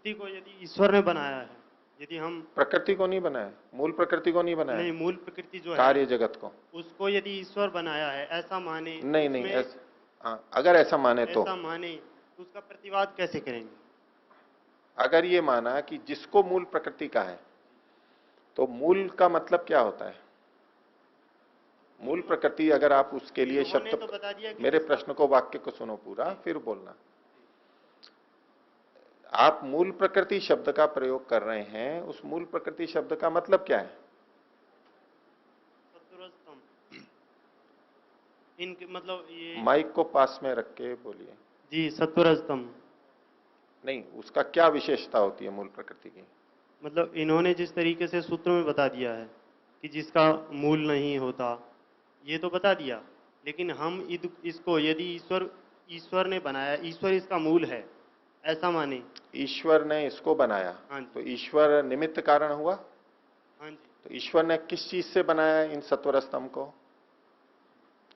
प्रकृति को यदि ईश्वर ने बनाया है, यदि हम प्रकृति को नहीं बनाया, मूल प्रकृति को नहीं बनाया, नहीं, मूल प्रकृति जो है कार्य जगत को, उसको यदि ईश्वर बनाया है ऐसा माने, नहीं नहीं उसमें ऐसा, अगर ऐसा माने तो, ऐसा माने तो उसका प्रतिवाद कैसे करेंगे? अगर ये माना कि जिसको मूल प्रकृति का है, तो मूल का मतलब क्या होता है? मूल प्रकृति, अगर आप उसके लिए इन्होंने शब्द, तो बता दिया कि मेरे जिसका प्रश्न को, वाक्य को सुनो पूरा, फिर बोलना। आप मूल प्रकृति शब्द का प्रयोग कर रहे हैं, उस मूल प्रकृति शब्द का मतलब क्या है? सत्वरजतम, इनके मतलब ये माइक को पास में रख के बोलिए। जी, सत्वरजतम नहीं, उसका क्या विशेषता होती है मूल प्रकृति की? मतलब इन्होंने जिस तरीके से सूत्र में बता दिया है कि जिसका मूल नहीं होता, ये तो बता दिया, लेकिन हम इसको यदि ईश्वर ईश्वर ने बनाया, ईश्वर इसका मूल है ऐसा माने। ईश्वर ने इसको बनाया, हाँ जी, तो ईश्वर निमित्त कारण हुआ। हाँ जी, तो ईश्वर ने किस चीज से बनाया इन सत्वर स्तंभ को?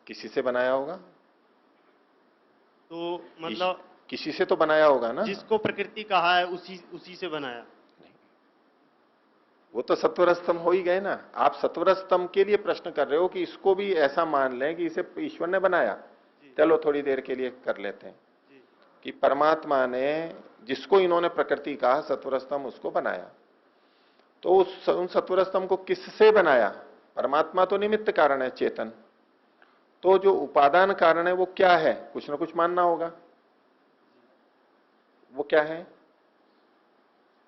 किसी से बनाया होगा, तो मतलब किसी से तो बनाया होगा ना। जिसको प्रकृति कहा है उसी उसी से बनाया। वो तो सत्वर स्तंभ हो ही गए ना। आप सत्वर स्तंभ के लिए प्रश्न कर रहे हो कि इसको भी ऐसा मान लें कि इसे ईश्वर ने बनाया। जी, चलो थोड़ी देर के लिए कर लेते हैं जी, कि परमात्मा ने, जिसको इन्होंने प्रकृति कहा, सत्वर स्तंभ, उसको बनाया। तो उन सत्वर स्तंभ को किससे बनाया? परमात्मा तो निमित्त कारण है, चेतन। तो जो उपादान कारण है वो क्या है? कुछ ना कुछ मानना होगा। वो क्या है?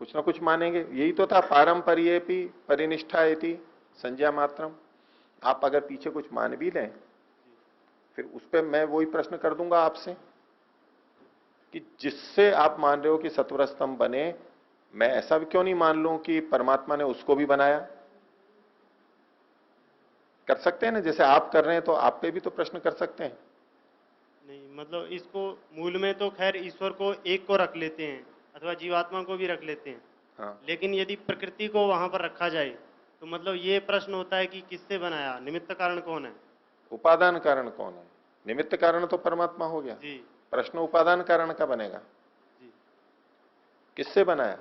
कुछ ना कुछ मानेंगे। यही तो था, पारंपरियेपि परिनिष्ठा इति संज्ञा मात्रम। आप अगर पीछे कुछ मान भी लें, फिर उस पर मैं वही प्रश्न कर दूंगा आपसे कि जिससे आप मान रहे हो कि सत्वर स्तंभ बने, मैं ऐसा भी क्यों नहीं मान लूं कि परमात्मा ने उसको भी बनाया? कर सकते हैं ना, जैसे आप कर रहे हैं, तो आप पे भी तो प्रश्न कर सकते हैं। नहीं मतलब इसको मूल में तो खैर ईश्वर को एक को रख लेते हैं अथवा जीवात्मा को भी रख लेते हैं, हाँ, लेकिन यदि प्रकृति को वहां पर रखा जाए तो मतलब ये प्रश्न होता है कि किससे बनाया, निमित्त कारण कौन है? उपादान कारण कौन है? निमित्त कारण तो परमात्मा हो गया। जी, प्रश्न उपादान कारण का बनेगा। जी, किससे बनाया?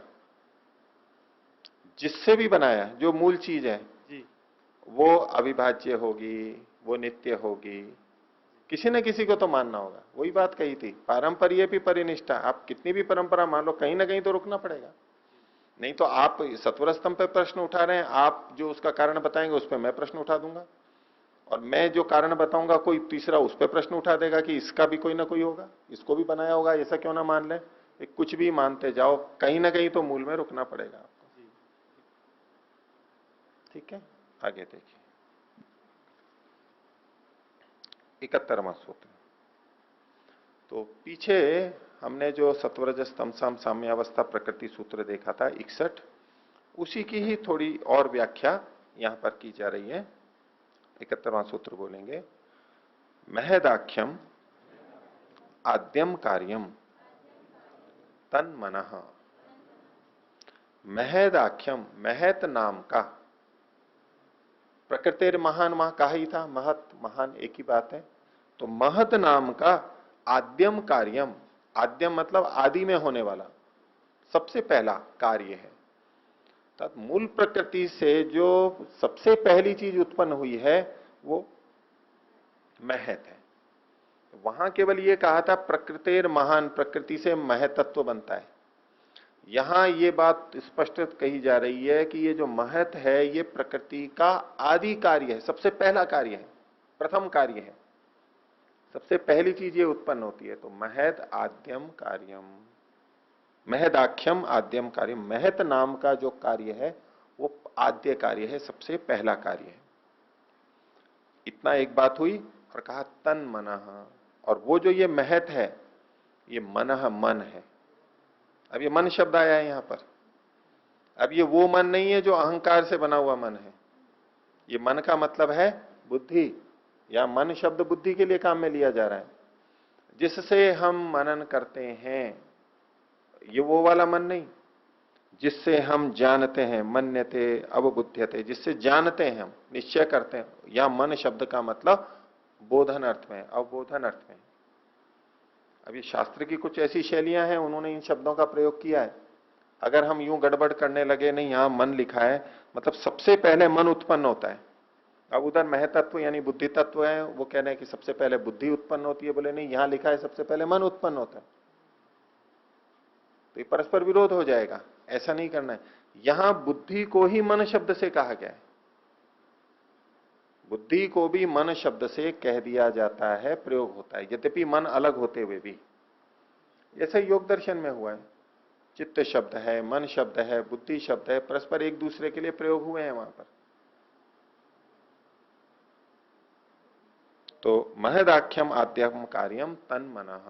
जिससे भी बनाया, जो मूल चीज है, जी, वो अविभाज्य होगी, वो नित्य होगी। किसी न किसी को तो मानना होगा। वही बात कही थी, पारंपरिय भी परिनिष्ठा। आप कितनी भी परंपरा मान लो, कहीं ना कहीं तो रुकना पड़ेगा। नहीं तो आप सत्वर स्तंभ पे प्रश्न उठा रहे हैं, आप जो उसका कारण बताएंगे उस पर मैं प्रश्न उठा दूंगा, और मैं जो कारण बताऊंगा कोई तीसरा उस पर प्रश्न उठा देगा कि इसका भी कोई ना कोई होगा, इसको भी बनाया होगा, ऐसा क्यों ना मान ले। कुछ भी मानते जाओ, कहीं ना कहीं तो मूल में रुकना पड़ेगा आपको। जी। ठीक है, आगे देखिए 71वां सूत्र। तो पीछे हमने जो सत्वरज स्तंभ साम्यावस्था प्रकृति सूत्र देखा था 61, उसी की ही थोड़ी और व्याख्या यहां पर की जा रही है। 71वां सूत्र बोलेंगे, महदाख्यम आद्यम कार्यम तन मनः। महदाख्यम, महत नाम का, प्रकृतिर महान, वहां कहा ही था, महत महान एक ही बात है। तो महत नाम का आद्यम कार्यम, आद्यम मतलब आदि में होने वाला, सबसे पहला कार्य है। तब मूल प्रकृति से जो सबसे पहली चीज उत्पन्न हुई है वो महत है। वहां केवल ये कहा था प्रकृतिर महान, प्रकृति से महतत्व बनता है। यहां ये बात स्पष्ट कही जा रही है कि ये जो महत है ये प्रकृति का आदि कार्य है, सबसे पहला कार्य है, प्रथम कार्य है। सबसे पहली चीज ये उत्पन्न होती है। तो महत आद्यम कार्यम, महदाख्यम आद्यम कार्य, महत नाम का जो कार्य है वो आद्य कार्य है, सबसे पहला कार्य है। इतना एक बात हुई। और कहा तन मनः, और वो जो ये महत है, ये मनः मन है। अब ये मन शब्द आया है यहां पर। अब ये वो मन नहीं है जो अहंकार से बना हुआ मन है। ये मन का मतलब है बुद्धि, या मन शब्द बुद्धि के लिए काम में लिया जा रहा है, जिससे हम मनन करते हैं। ये वो वाला मन नहीं जिससे हम जानते हैं, मन्यते अवबुध्यते, जिससे जानते हैं हम, निश्चय करते हैं। या मन शब्द का मतलब बोधन अर्थ में, अवबोधन अर्थ में। अब ये शास्त्र की कुछ ऐसी शैलियां हैं, उन्होंने इन शब्दों का प्रयोग किया है। अगर हम यूं गड़बड़ करने लगे, नहीं यहां मन लिखा है, मतलब सबसे पहले मन उत्पन्न होता है। अब उधर महतत्व यानी बुद्धि तत्व है, वो कह रहे हैं कि सबसे पहले बुद्धि उत्पन्न होती है, बोले नहीं यहां लिखा है सबसे पहले मन उत्पन्न होता है, तो ये परस्पर विरोध हो जाएगा, ऐसा नहीं करना है। यहां बुद्धि को ही मन शब्द से कहा गया है, बुद्धि को भी मन शब्द से कह दिया जाता है, प्रयोग होता है, यद्यपि मन अलग होते हुए भी। जैसे योग दर्शन में हुआ है, चित्त शब्द है, मन शब्द है, बुद्धि शब्द है, परस्पर एक दूसरे के लिए प्रयोग हुए हैं वहां पर। तो महदाख्यम आद्यम कार्यम तन मनः,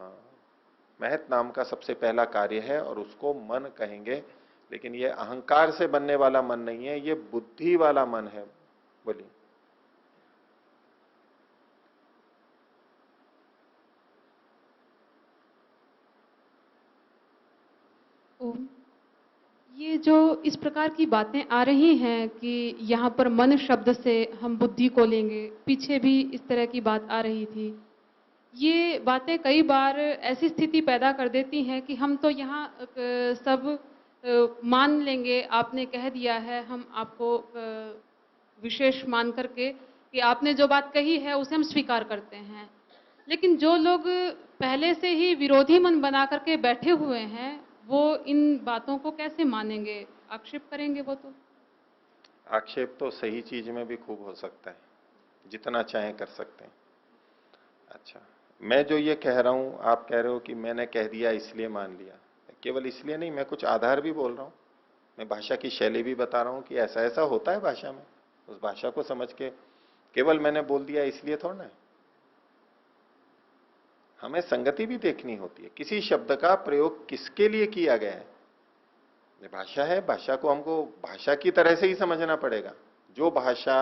महत नाम का सबसे पहला कार्य है और उसको मन कहेंगे, लेकिन ये अहंकार से बनने वाला मन नहीं है, ये बुद्धि वाला मन है। बोलिए। ओम, ये जो इस प्रकार की बातें आ रही हैं कि यहाँ पर मन शब्द से हम बुद्धि को लेंगे, पीछे भी इस तरह की बात आ रही थी। ये बातें कई बार ऐसी स्थिति पैदा कर देती हैं कि हम तो यहाँ सब मान लेंगे, आपने कह दिया है, हम आपको विशेष मान करके कि आपने जो बात कही है उसे हम स्वीकार करते हैं। लेकिन जो लोग पहले से ही विरोधी मन बना करके बैठे हुए हैं, वो इन बातों को कैसे मानेंगे? आक्षेप करेंगे वो तो। आक्षेप तो सही चीज में भी खूब हो सकता है, जितना चाहे कर सकते हैं। अच्छा, मैं जो ये कह रहा हूं, आप कह रहे हो कि मैंने कह दिया इसलिए मान लिया, केवल इसलिए नहीं, मैं कुछ आधार भी बोल रहा हूं, मैं भाषा की शैली भी बता रहा हूं कि ऐसा ऐसा होता है भाषा में, उस भाषा को समझ के, केवल मैंने बोल दिया इसलिए थोड़ा ना है। हमें संगति भी देखनी होती है, किसी शब्द का प्रयोग किसके लिए किया गया है। ये भाषा है, भाषा को हमको भाषा की तरह से ही समझना पड़ेगा। जो भाषा,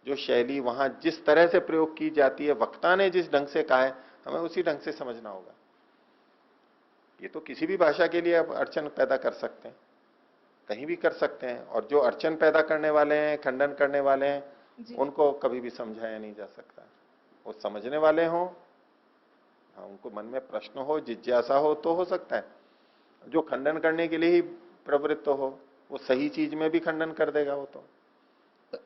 जो शैली वहां जिस तरह से प्रयोग की जाती है, वक्ता ने जिस ढंग से कहा है, हमें उसी ढंग से समझना होगा। ये तो किसी भी भाषा के लिए आप अड़चन पैदा कर सकते हैं, कहीं भी कर सकते हैं, और जो अड़चन पैदा करने वाले हैं, खंडन करने वाले हैं, उनको कभी भी समझाया नहीं जा सकता। वो समझने वाले हों, हाँ, उनको मन में प्रश्न हो, जिज्ञासा हो तो हो सकता है। जो खंडन करने के लिए ही प्रवृत्त हो, वो सही चीज में भी खंडन कर देगा वो तो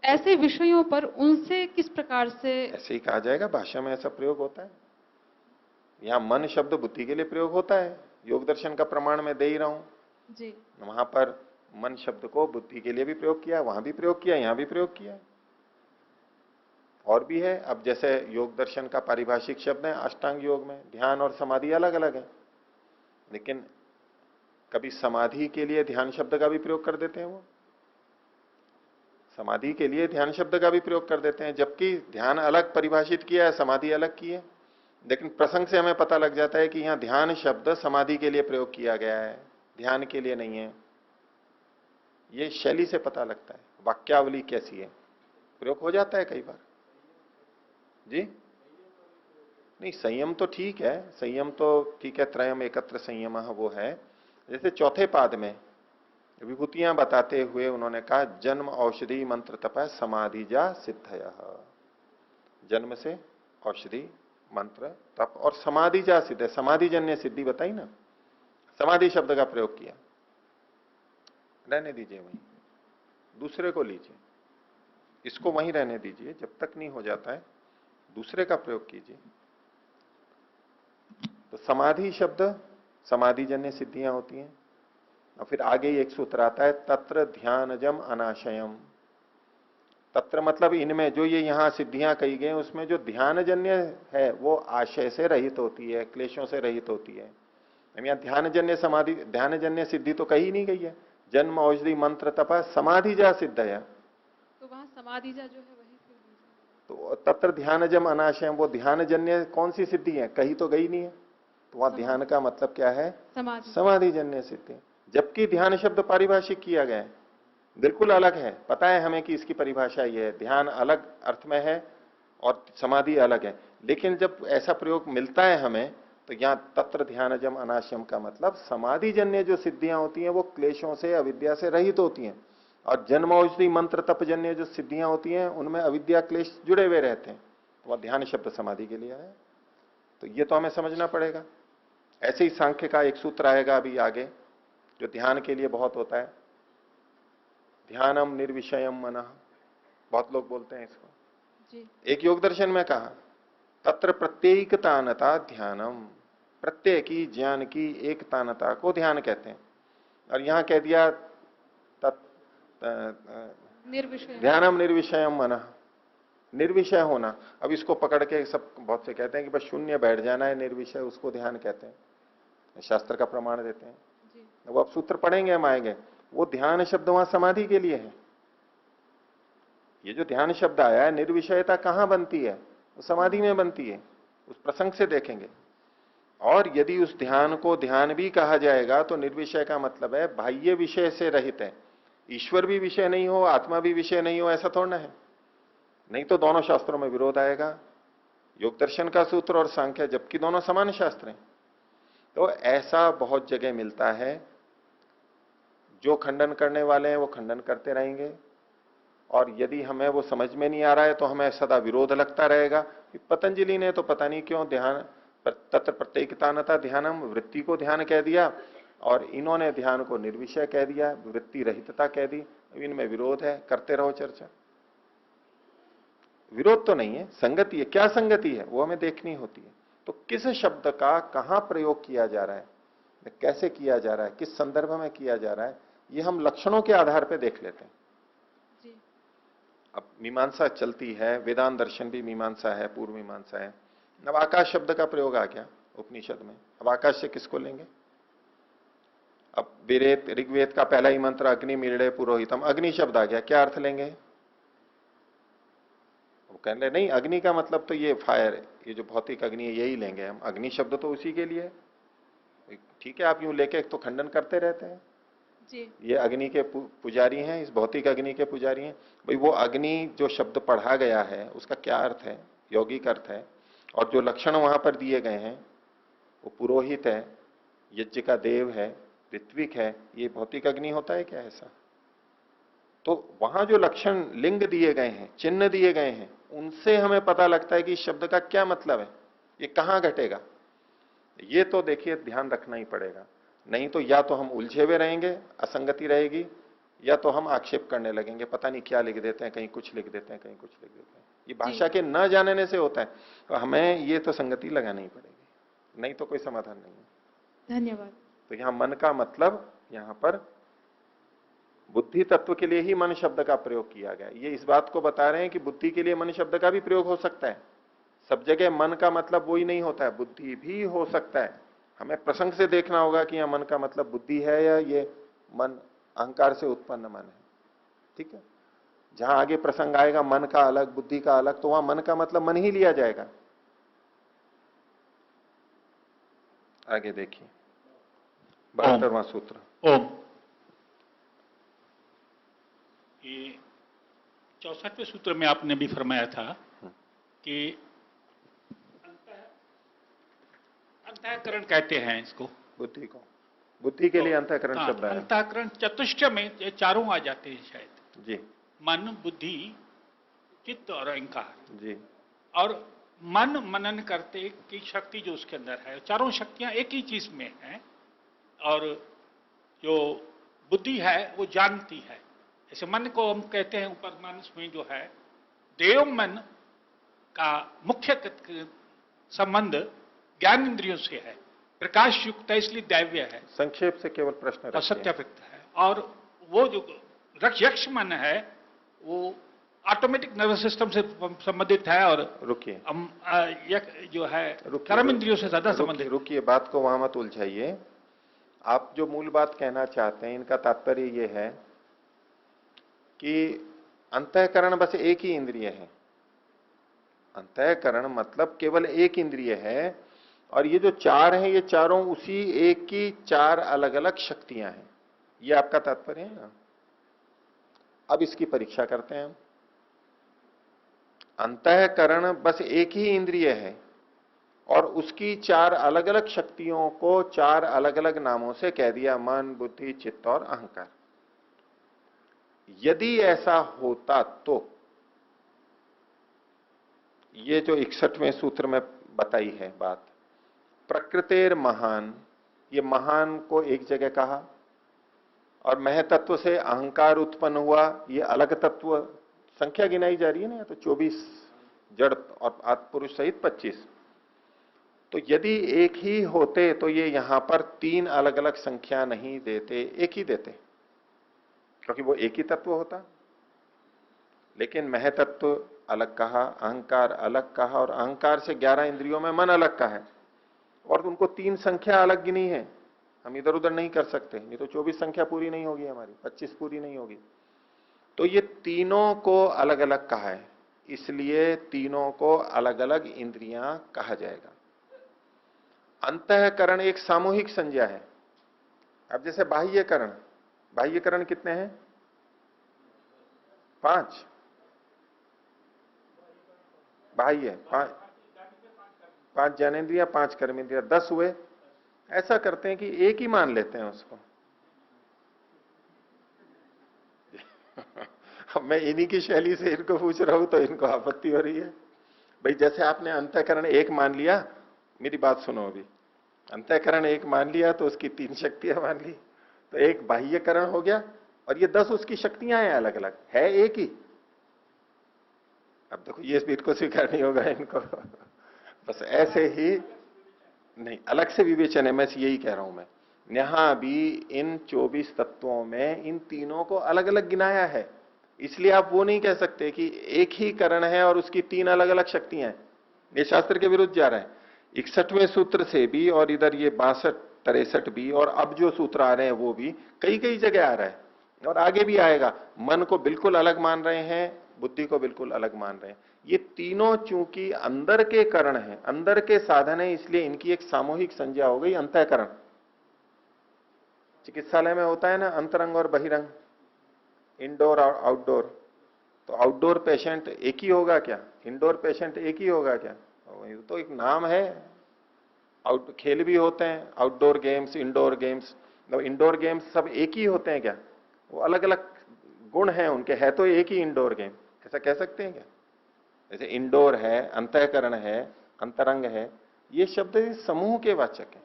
ऐसे विषयों पर उनसे किस प्रकार से? ऐसे ही कहा जाएगा, भाषा में ऐसा प्रयोग होता है। यहाँ मन शब्द बुद्धि के लिए प्रयोग होता है, योग दर्शन का प्रमाण मैं दे ही रहा हूं जी। वहां पर मन शब्द को बुद्धि के लिए भी प्रयोग किया, वहां भी प्रयोग किया, यहां भी प्रयोग किया, और भी है। अब जैसे योग दर्शन का पारिभाषिक शब्द है अष्टांग योग में ध्यान और समाधि अलग अलग है, लेकिन कभी समाधि के लिए ध्यान शब्द का भी प्रयोग कर देते हैं, वो समाधि के लिए ध्यान शब्द का भी प्रयोग कर देते हैं, जबकि ध्यान अलग परिभाषित किया है, समाधि अलग की है। लेकिन प्रसंग से हमें पता लग जाता है कि यहां ध्यान शब्द समाधि के लिए प्रयोग किया गया है, ध्यान के लिए नहीं है। ये शैली से पता लगता है, वाक्यावली कैसी है, प्रयोग हो जाता है कई बार। जी नहीं, संयम तो ठीक है, संयम तो ठीक है, त्रयम एकत्र संयम वो है। जैसे चौथे पाद में विभूतियां बताते हुए उन्होंने कहा जन्म औषधि मंत्र तप समाधिजा सिद्धय, जन्म से औषधि मंत्र तप और समाधिजा सिद्ध, समाधिजन्य सिद्धि बताई ना, समाधि शब्द का प्रयोग किया। रहने दीजिए वहीं, दूसरे को लीजिए, इसको वहीं रहने दीजिए, जब तक नहीं हो जाता है दूसरे का प्रयोग कीजिए। तो समाधि शब्द समाधिजन्य सिद्धियां होती हैं। और फिर आगे ही एक सूत्र आता है तत्र ध्यानजम अनाशयम, तत्र मतलब इनमें जो ये यहां सिद्धियां कही गई उसमें जो ध्यानजन्य है वो आशय से रहित होती है, क्लेशों से रहित होती है। यहाँ ध्यानजन्य समाधि, ध्यानजन्य सिद्धि तो कही नहीं गई है, जन्म औषधि मंत्र तपा समाधिजा सिद्ध है, तो वहां समाधिजा जो है वही फिर तो तत्र ध्यानजम अनाशयम, वो ध्यानजन्य कौन सी सिद्धि है, कही तो गई नहीं है, तो वहां ध्यान का मतलब क्या है, समाधिजन्य सिद्धि। जबकि ध्यान शब्द पारिभाषिक किया गया है, बिल्कुल अलग है, पता है हमें कि इसकी परिभाषा ये है, ध्यान अलग अर्थ में है और समाधि अलग है, लेकिन जब ऐसा प्रयोग मिलता है हमें तो यहां तत्र ध्यानजम अनाशयम का मतलब समाधिजन्य जो सिद्धियां होती हैं वो क्लेशों से अविद्या से रहित होती हैं, और जन्मौषधि मंत्र तपजन्य जो सिद्धियां होती हैं उनमें अविद्या क्लेश जुड़े हुए रहते हैं, तो वह ध्यान शब्द समाधि के लिए है। तो ये तो हमें समझना पड़ेगा। ऐसे ही सांख्य का एक सूत्र आएगा अभी आगे, जो ध्यान के लिए बहुत होता है, ध्यानम निर्विषयम मनः, बहुत लोग बोलते हैं इसको। जी। एक योग दर्शन में कहा तत्र प्रत्येकतानता ध्यानम, प्रत्यय की, ज्ञान की एकतानता को ध्यान कहते हैं। और यहां कह दिया निर्विषय। ध्यानम निर्विषयम मनः, निर्विषय होना। अब इसको पकड़ के सब बहुत से कहते हैं कि बस शून्य बैठ जाना है, निर्विषय, उसको ध्यान कहते हैं, शास्त्र का प्रमाण देते हैं। जी। वो अब सूत्र पढ़ेंगे हम आएंगे, वो ध्यान शब्द वहां समाधि के लिए है। ये जो ध्यान शब्द आया है, निर्विषयता कहां बनती है? वो समाधि में बनती है, उस प्रसंग से देखेंगे। और यदि उस ध्यान को ध्यान भी कहा जाएगा तो निर्विषय का मतलब है बाह्य विषय से रहित है। ईश्वर भी विषय नहीं हो, आत्मा भी विषय नहीं हो, ऐसा थोड़ा है। नहीं तो दोनों शास्त्रों में विरोध आएगा, योग दर्शन का सूत्र और सांख्य, जबकि दोनों समान शास्त्र हैं। तो ऐसा बहुत जगह मिलता है। जो खंडन करने वाले हैं वो खंडन करते रहेंगे, और यदि हमें वो समझ में नहीं आ रहा है तो हमें सदा विरोध लगता रहेगा कि पतंजलि ने तो पता नहीं क्यों ध्यान तत्र प्रत्येकतानता ध्यानम, वृत्ति को ध्यान कह दिया, और इन्होंने ध्यान को निर्विषय कह दिया, वृत्ति रहितता कह दी। इनमें विरोध है, करते रहो चर्चा। विरोध तो नहीं है, संगति है। क्या संगति है वो हमें देखनी होती है। तो किस शब्द का कहां प्रयोग किया जा रहा है, कैसे किया जा रहा है, किस संदर्भ में किया जा रहा है, ये हम लक्षणों के आधार पर देख लेते हैं। जी। अब मीमांसा चलती है, वेदांत दर्शन भी मीमांसा है, पूर्व मीमांसा है। अब आकाश शब्द का प्रयोग आ गया उपनिषद में। अब आकाश से किसको लेंगे? अब ऋग्वेद का पहला ही मंत्र अग्नि मीड़े पुरोहितम, अग्नि शब्द आ गया, क्या अर्थ लेंगे? वो कह रहे नहीं, अग्नि का मतलब तो ये फायर, ये जो भौतिक अग्नि है यही लेंगे हम, अग्नि शब्द तो उसी के लिए। ठीक है, आप यूं लेके तो खंडन करते रहते हैं। जी। ये अग्नि के पुजारी हैं, इस भौतिक अग्नि के पुजारी हैं। भाई वो अग्नि जो शब्द पढ़ा गया है उसका क्या अर्थ है? यौगिक अर्थ है। और जो लक्षण वहां पर दिए गए हैं, वो पुरोहित है, यज्ञ का देव है, ऋत्विक है, ये भौतिक अग्नि होता है क्या ऐसा? तो वहां जो लक्षण लिंग दिए गए हैं, चिन्ह दिए गए हैं, उनसे हमें पता लगता है कि इस शब्द का क्या मतलब है, ये कहां घटेगा। ये तो देखिए ध्यान रखना ही पड़ेगा, नहीं तो या तो हम उलझे हुए रहेंगे, असंगति रहेगी, या तो हम आक्षेप करने लगेंगे, पता नहीं क्या लिख देते हैं, कहीं कुछ लिख देते हैं, कहीं कुछ लिख देते हैं। ये भाषा के न जानने से होता है। तो हमें ये तो संगति लगानी ही पड़ेगी, नहीं तो कोई समाधान नहीं है। धन्यवाद। तो यहां मन का मतलब, यहां पर बुद्धि तत्व के लिए ही मन शब्द का प्रयोग किया गया। ये इस बात को बता रहे हैं कि बुद्धि के लिए मन शब्द का भी प्रयोग हो सकता है। सब जगह मन का मतलब वही नहीं होता है, बुद्धि भी हो सकता है। हमें प्रसंग से देखना होगा कि यहां मन का मतलब बुद्धि है या ये मन अहंकार से उत्पन्न मन है। ठीक है, जहां आगे प्रसंग आएगा मन का अलग, बुद्धि का अलग, तो वहां मन का मतलब मन ही लिया जाएगा। आगे देखिए 72वां सूत्र। ओम। ये 64वें सूत्र में आपने भी फरमाया था कि अंतःकरण कहते हैं इसको, बुद्धि को, बुद्धि के लिए अंतःकरण शब्द है। अंतःकरण चतुष्ट में ये चारों आ जाते हैं शायद जी। मन, बुद्धि, चित्त और अहंकार जी। और मन मनन करते की शक्ति जो उसके अंदर है, चारों शक्तियां एक ही चीज में है। और जो बुद्धि है वो जानती है। जैसे मन को हम कहते हैं ऊपर मानस में जो है, देव मन का मुख्य संबंध ज्ञान इंद्रियों से है, प्रकाश युक्त है, इसलिए दैव्य है। संक्षेप से केवल प्रश्न और सत्यापित है। और वो जो यक्ष मन है वो ऑटोमेटिक नर्वस सिस्टम से संबंधित है। और रुकिए, जो है कर्म इंद्रियों से ज्यादा संबंधित। रुकिए, बात को वहां मत उलझाइए। आप जो मूल बात कहना चाहते हैं, इनका तात्पर्य ये है कि अंतःकरण बस एक ही इंद्रिय है। अंतःकरण मतलब केवल एक इंद्रिय है, और ये जो चार हैं ये चारों उसी एक की चार अलग अलग शक्तियां हैं, ये आपका तात्पर्य है ना। अब इसकी परीक्षा करते हैं हम। अंतःकरण बस एक ही इंद्रिय है और उसकी चार अलग अलग शक्तियों को चार अलग अलग नामों से कह दिया, मन, बुद्धि, चित्त और अहंकार। यदि ऐसा होता तो ये जो 61वें सूत्र में बताई है बात, प्रकृतेर महान, ये महान को एक जगह कहा, और महतत्व से अहंकार उत्पन्न हुआ, ये अलग तत्व संख्या गिनाई जा रही है ना, तो 24 जड़ और आत्मपुरुष सहित 25। तो यदि एक ही होते तो ये यहां पर 3 अलग अलग संख्या नहीं देते, एक ही देते, क्योंकि वो एक ही तत्व होता। लेकिन महतत्व अलग कहा, अहंकार अलग कहा, और अहंकार से 11 इंद्रियों में मन अलग का है, और उनको 3 संख्या अलग गिनी है। हम इधर उधर नहीं कर सकते, नहीं तो 24 संख्या पूरी नहीं होगी हमारी, 25 पूरी नहीं होगी। तो ये तीनों को अलग अलग कहा है, इसलिए तीनों को अलग अलग इंद्रियां कहा जाएगा। अंतःकरण एक सामूहिक संज्ञा है। अब जैसे बाह्यकरण, बाह्यकरण कितने हैं? 5 बाह्य, 5 ज्ञानेन्द्रिया, 5 कर्मेंद्रिया, 10 हुए। ऐसा करते हैं कि एक ही मान लेते हैं उसको। अब मैं इन्हीं की शैली से इनको पूछ रहा हूं तो इनको आपत्ति हो रही है। भाई जैसे आपने अंतःकरण एक मान लिया, मेरी बात सुनो अभी, अंतःकरण एक मान लिया तो उसकी 3 शक्तियां मान ली, तो एक बाह्यकरण हो गया, और ये 10 उसकी शक्तियां हैं, अलग अलग है, एक ही। अब देखो ये स्पीड को स्वीकार नहीं होगा इनको। बस ऐसे ही नहीं, अलग से विवेचन है, मैं यही कह रहा हूं। मैं यहां भी इन 24 तत्वों में इन तीनों को अलग अलग गिनाया है, इसलिए आप वो नहीं कह सकते कि एक ही करण है और उसकी 3 अलग अलग शक्तियां हैं। ये शास्त्र के विरुद्ध जा रहा है। 61वें सूत्र से भी, और इधर ये 62, 63 भी, और अब जो सूत्र आ रहे हैं वो भी कई कई जगह आ रहा है, और आगे भी आएगा। मन को बिल्कुल अलग मान रहे हैं, बुद्धि को बिल्कुल अलग मान रहे हैं। ये तीनों चूंकि अंदर के करण हैं, अंदर के साधन है, इसलिए इनकी एक सामूहिक संज्ञा हो गई अंतःकरण। चिकित्सालय में होता है ना अंतरंग और बहिरंग, इंडोर और आउटडोर। तो आउटडोर पेशेंट एक ही होगा क्या? इंडोर पेशेंट एक ही होगा क्या? तो एक नाम है। आउट खेल भी होते हैं, outdoor games, indoor games. Indoor games सब एक ही होते हैं क्या? वो अलग अलग गुण हैं उनके, है तो एक ही इंडोर गेम, ऐसा कह सकते हैं क्या? जैसे इंडोर है, अंतःकरण है, अंतरंग है, ये शब्द समूह के वाचक है।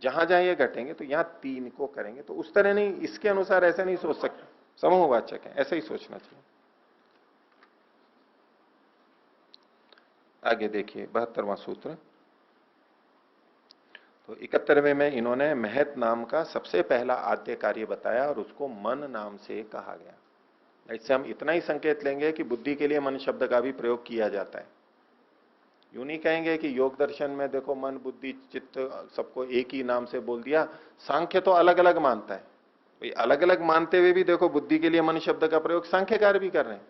जहां जहां ये घटेंगे तो यहां 3 को करेंगे, तो उस तरह नहीं, इसके अनुसार ऐसे नहीं सोच सकते, समूहवाचक है, ऐसे ही सोचना चाहिए। आगे देखिए 72वां सूत्र। तो 71वें में इन्होंने महत नाम का सबसे पहला आद्य कार्य बताया, और उसको मन नाम से कहा गया। इससे हम इतना ही संकेत लेंगे कि बुद्धि के लिए मन शब्द का भी प्रयोग किया जाता है। यूं नहीं कहेंगे कि योग दर्शन में देखो मन, बुद्धि, चित्त सबको एक ही नाम से बोल दिया। सांख्य तो अलग अलग मानता है भाई, अलग अलग मानते हुए भी देखो बुद्धि के लिए मन शब्द का प्रयोग सांख्यकार भी कर रहे हैं।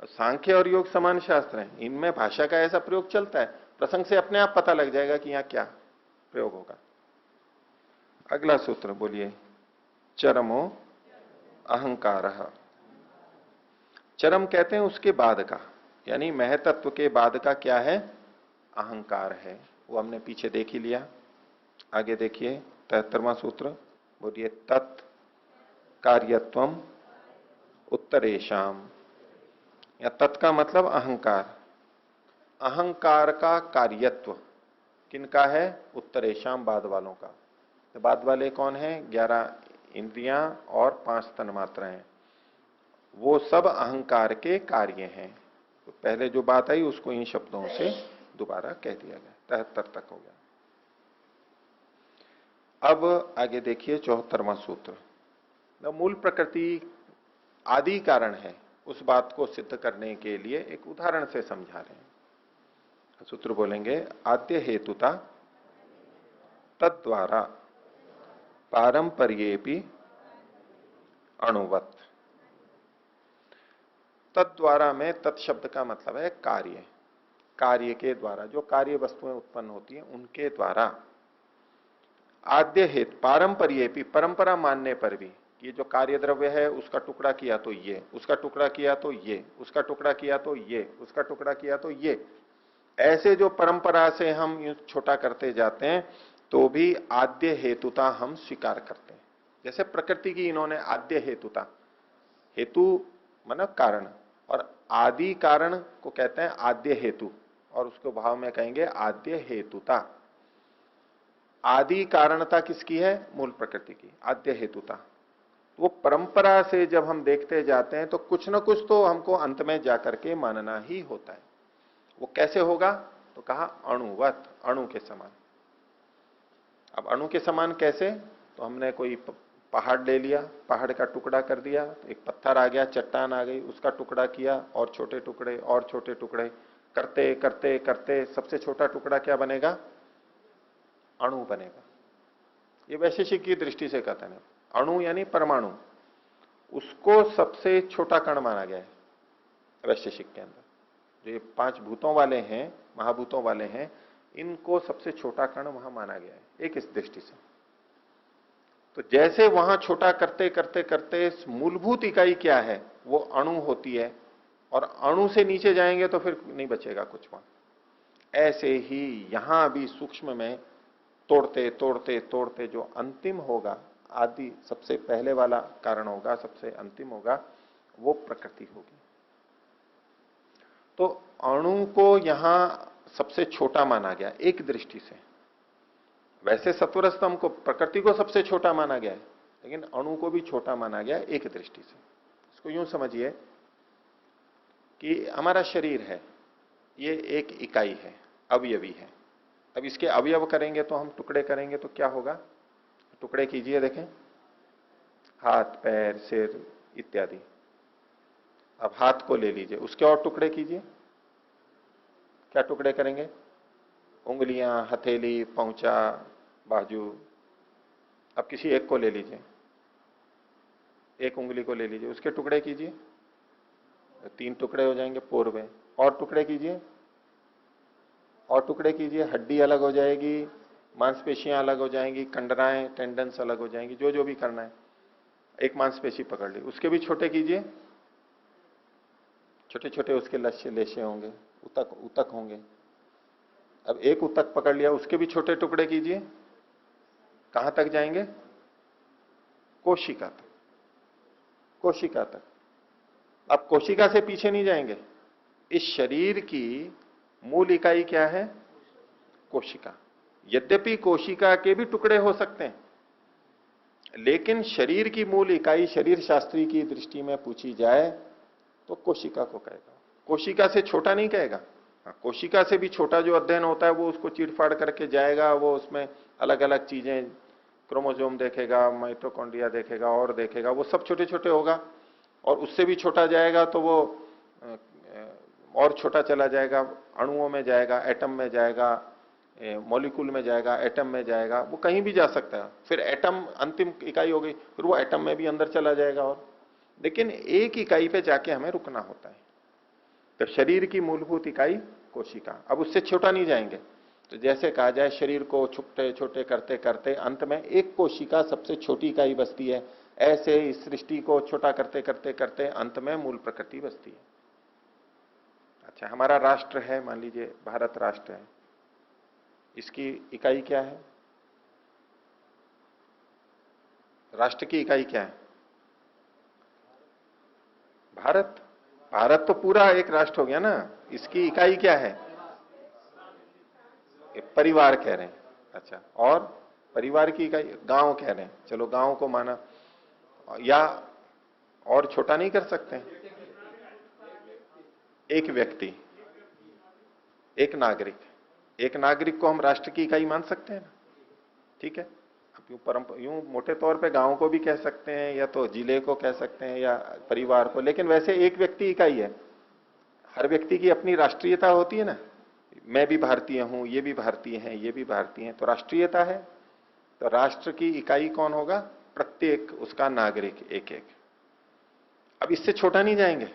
सांख्य और योग समान शास्त्र हैं, इनमें भाषा का ऐसा प्रयोग चलता है। प्रसंग से अपने आप पता लग जाएगा कि यहां क्या प्रयोग होगा। अगला सूत्र बोलिए, चरमो अहंकार। चरम कहते हैं उसके बाद का, यानी महतत्व के बाद का क्या है? अहंकार है। वो हमने पीछे देख ही लिया। आगे देखिए 73वां सूत्र, बोलिए तत् कार्यत्वम उत्तरेशम। या तत् का मतलब अहंकार, अहंकार का कार्यत्व किनका है? उत्तरेशम, बाद वालों का। तो बाद वाले कौन है? 11 इंद्रियां और 5 तन्मात्राएं, वो सब अहंकार के कार्य हैं। तो पहले जो बात आई उसको इन शब्दों से दोबारा कह दिया गया। 73 तक हो गया। अब आगे देखिए 74वां सूत्र। मूल प्रकृति आदि कारण है, उस बात को सिद्ध करने के लिए एक उदाहरण से समझा रहे हैं। सूत्र बोलेंगे, आद्य हेतुता तद्वारा पारंपर्येपि अणुवत। तद्वारा में तत्शब्द का मतलब है कार्य, कार्य के द्वारा, जो कार्य वस्तुएं उत्पन्न होती हैं उनके द्वारा। आद्य हेतु पारंपर्येपि, परंपरा मानने पर भी, ये जो कार्य द्रव्य है उसका टुकड़ा किया तो ये, उसका टुकड़ा किया तो ये, उसका टुकड़ा किया तो ये, उसका टुकड़ा किया तो ये, ऐसे जो परंपरा से हम छोटा करते जाते हैं तो भी आद्य हेतुता हम स्वीकार करते हैं। जैसे प्रकृति की इन्होंने आद्य हेतुता, हेतु मतलब कारण, और आदि कारण को कहते हैं आद्य हेतु, और उसको भाव में कहेंगे आद्य हेतुता। आदि कारणता किसकी है? मूल प्रकृति की। आद्य हेतुता वो परंपरा से जब हम देखते जाते हैं तो कुछ ना कुछ तो हमको अंत में जाकर के मानना ही होता है। वो कैसे होगा? तो कहा अणुवत, अणु के समान। अब अणु के समान कैसे? तो हमने कोई पहाड़ ले लिया, पहाड़ का टुकड़ा कर दिया, तो एक पत्थर आ गया, चट्टान आ गई, उसका टुकड़ा किया और छोटे टुकड़े और छोटे टुकड़े करते करते करते सबसे छोटा टुकड़ा क्या बनेगा? अणु बनेगा। ये वैशेषिक की दृष्टि से कथन है। अणु यानी परमाणु, उसको सबसे छोटा कण माना गया है वैशेषिक के अंदर। जो ये 5 भूतों वाले हैं, महाभूतों वाले हैं, इनको सबसे छोटा कण वहां माना गया है, एक इस दृष्टि से। तो जैसे वहां छोटा करते करते करते मूलभूत इकाई क्या है? वो अणु होती है, और अणु से नीचे जाएंगे तो फिर नहीं बचेगा कुछ वहां। ऐसे ही यहां भी सूक्ष्म में तोड़ते तोड़ते तोड़ते जो अंतिम होगा, आदि सबसे पहले वाला कारण होगा, सबसे अंतिम होगा, वो प्रकृति होगी। तो अणु को यहां सबसे छोटा माना गया एक दृष्टि से। वैसे सत्वर स्तंभ को, प्रकृति को सबसे छोटा माना गया है, लेकिन अणु को भी छोटा माना गया एक दृष्टि से। इसको यूं समझिए कि हमारा शरीर है, ये एक इकाई है, अवयवी है। अब इसके अवयव करेंगे तो हम टुकड़े करेंगे तो क्या होगा? टुकड़े कीजिए, देखें, हाथ, पैर, सिर इत्यादि। अब हाथ को ले लीजिए, उसके और टुकड़े कीजिए। क्या टुकड़े करेंगे? उंगलियां, हथेली, पहुंचा, बाजू। अब किसी एक को ले लीजिए, एक उंगली को ले लीजिए, उसके टुकड़े कीजिए, 3 टुकड़े हो जाएंगे पूर्व में। और टुकड़े कीजिए, और टुकड़े कीजिए, हड्डी अलग हो जाएगी, मांसपेशियां अलग हो जाएंगी, कंडराएं, टेंडन्स अलग हो जाएंगी, जो जो भी करना है। एक मांसपेशी पकड़ ली, उसके भी छोटे कीजिए, छोटे छोटे उसके लस्य लेशे होंगे, उतक उतक होंगे। अब एक उतक पकड़ लिया, उसके भी छोटे टुकड़े कीजिए, कहां तक जाएंगे? कोशिका तक, कोशिका तक। अब कोशिका से पीछे नहीं जाएंगे। इस शरीर की मूल इकाई क्या है? कोशिका। यद्यपि कोशिका के भी टुकड़े हो सकते हैं, लेकिन शरीर की मूल इकाई शरीर शास्त्री की दृष्टि में पूछी जाए तो कोशिका को कहेगा, कोशिका से छोटा नहीं कहेगा। हाँ, कोशिका से भी छोटा जो अध्ययन होता है वो उसको चीरफाड़ करके जाएगा, वो उसमें अलग अलग चीजें, क्रोमोसोम देखेगा, माइटोकॉन्ड्रिया देखेगा और देखेगा, वो सब छोटे छोटे होगा। और उससे भी छोटा जाएगा तो वो और छोटा चला जाएगा, अणुओं में जाएगा, एटम में जाएगा, मॉलिक्यूल में जाएगा, एटम में जाएगा, वो कहीं भी जा सकता है। फिर एटम अंतिम इकाई हो गई, फिर वो एटम में भी अंदर चला जाएगा। और लेकिन एक इकाई पे जाके हमें रुकना होता है। तो शरीर की मूलभूत इकाई कोशिका, अब उससे छोटा नहीं जाएंगे। तो जैसे कहा जाए शरीर को छोटे छोटे करते करते अंत में एक कोशिका सबसे छोटी इकाई बचती है, ऐसे इस सृष्टि को छोटा करते करते करते अंत में मूल प्रकृति बचती है। अच्छा, हमारा राष्ट्र है, मान लीजिए भारत राष्ट्र है, इसकी इकाई क्या है? राष्ट्र की इकाई क्या है? भारत। भारत तो पूरा एक राष्ट्र हो गया ना, इसकी इकाई क्या है? परिवार कह रहे हैं। अच्छा, और परिवार की इकाई गांव कह रहे हैं, चलो गांव को माना, या और छोटा नहीं कर सकते? एक व्यक्ति, एक नागरिक, एक नागरिक को हम राष्ट्र की इकाई मान सकते हैं ना? ठीक है। अब यूं मोटे तौर पे गांव को भी कह सकते हैं, या तो जिले को कह सकते हैं, या परिवार को, लेकिन वैसे एक व्यक्ति इकाई है। हर व्यक्ति की अपनी राष्ट्रीयता होती है ना, मैं भी भारतीय हूं, ये भी भारतीय हैं, ये भी भारतीय हैं, तो राष्ट्रीयता है। तो राष्ट्र की इकाई कौन होगा? प्रत्येक उसका नागरिक, एक एक। अब इससे छोटा नहीं जाएंगे।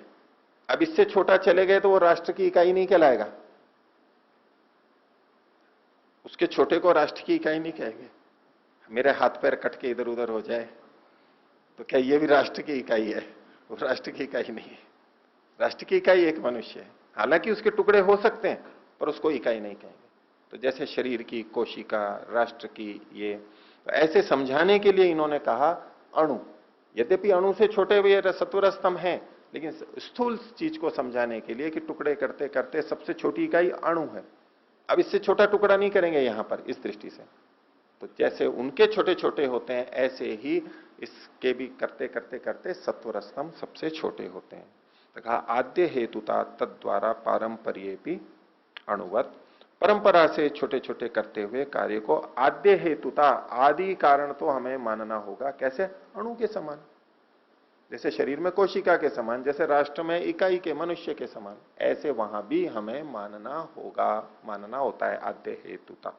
अब इससे छोटा चले गए तो वो राष्ट्र की इकाई नहीं कहलाएगा, उसके छोटे को राष्ट्र की इकाई नहीं कहेंगे। मेरे हाथ पैर कट के इधर उधर हो जाए तो क्या ये भी राष्ट्र की इकाई है? वो राष्ट्र की इकाई नहीं है। राष्ट्र की इकाई एक मनुष्य है, हालांकि उसके टुकड़े हो सकते हैं पर उसको इकाई नहीं कहेंगे। तो जैसे शरीर की कोशिका, राष्ट्र की ये, तो ऐसे समझाने के लिए इन्होंने कहा अणु। यद्यपि अणु से छोटे हुए सत्वर स्तंभ हैं, लेकिन स्थूल चीज को समझाने के लिए कि टुकड़े करते करते सबसे छोटी इकाई अणु है। अब इससे छोटा टुकड़ा नहीं करेंगे यहां पर इस दृष्टि से। तो जैसे उनके छोटे छोटे होते हैं, ऐसे ही इसके भी करते करते करते सत्वर स्तंभ सबसे छोटे होते हैं। तो कहा आद्य हेतुता तद्वारा पारंपर्येपि अणुवत, परंपरा से छोटे छोटे करते हुए कार्य को आद्य हेतुता, आदि कारण तो हमें मानना होगा। कैसे? अणु के समान, जैसे शरीर में कोशिका के समान, जैसे राष्ट्र में इकाई के, मनुष्य के समान, ऐसे वहां भी हमें मानना होगा, मानना होता है आद्य हेतुता।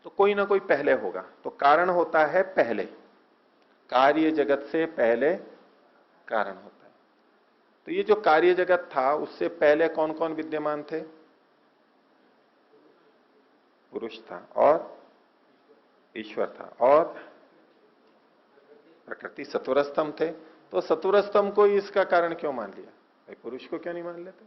तो कोई ना कोई पहले होगा, तो कारण होता है पहले, कार्य जगत से पहले कारण होता है। तो ये जो कार्य जगत था उससे पहले कौन कौन विद्यमान थे? पुरुष था और ईश्वर था और प्रकृति, सत्वर स्तंभ थे। तो सत्वर स्तंभ को इसका कारण क्यों मान लिया? भाई पुरुष को क्यों नहीं मान लेते?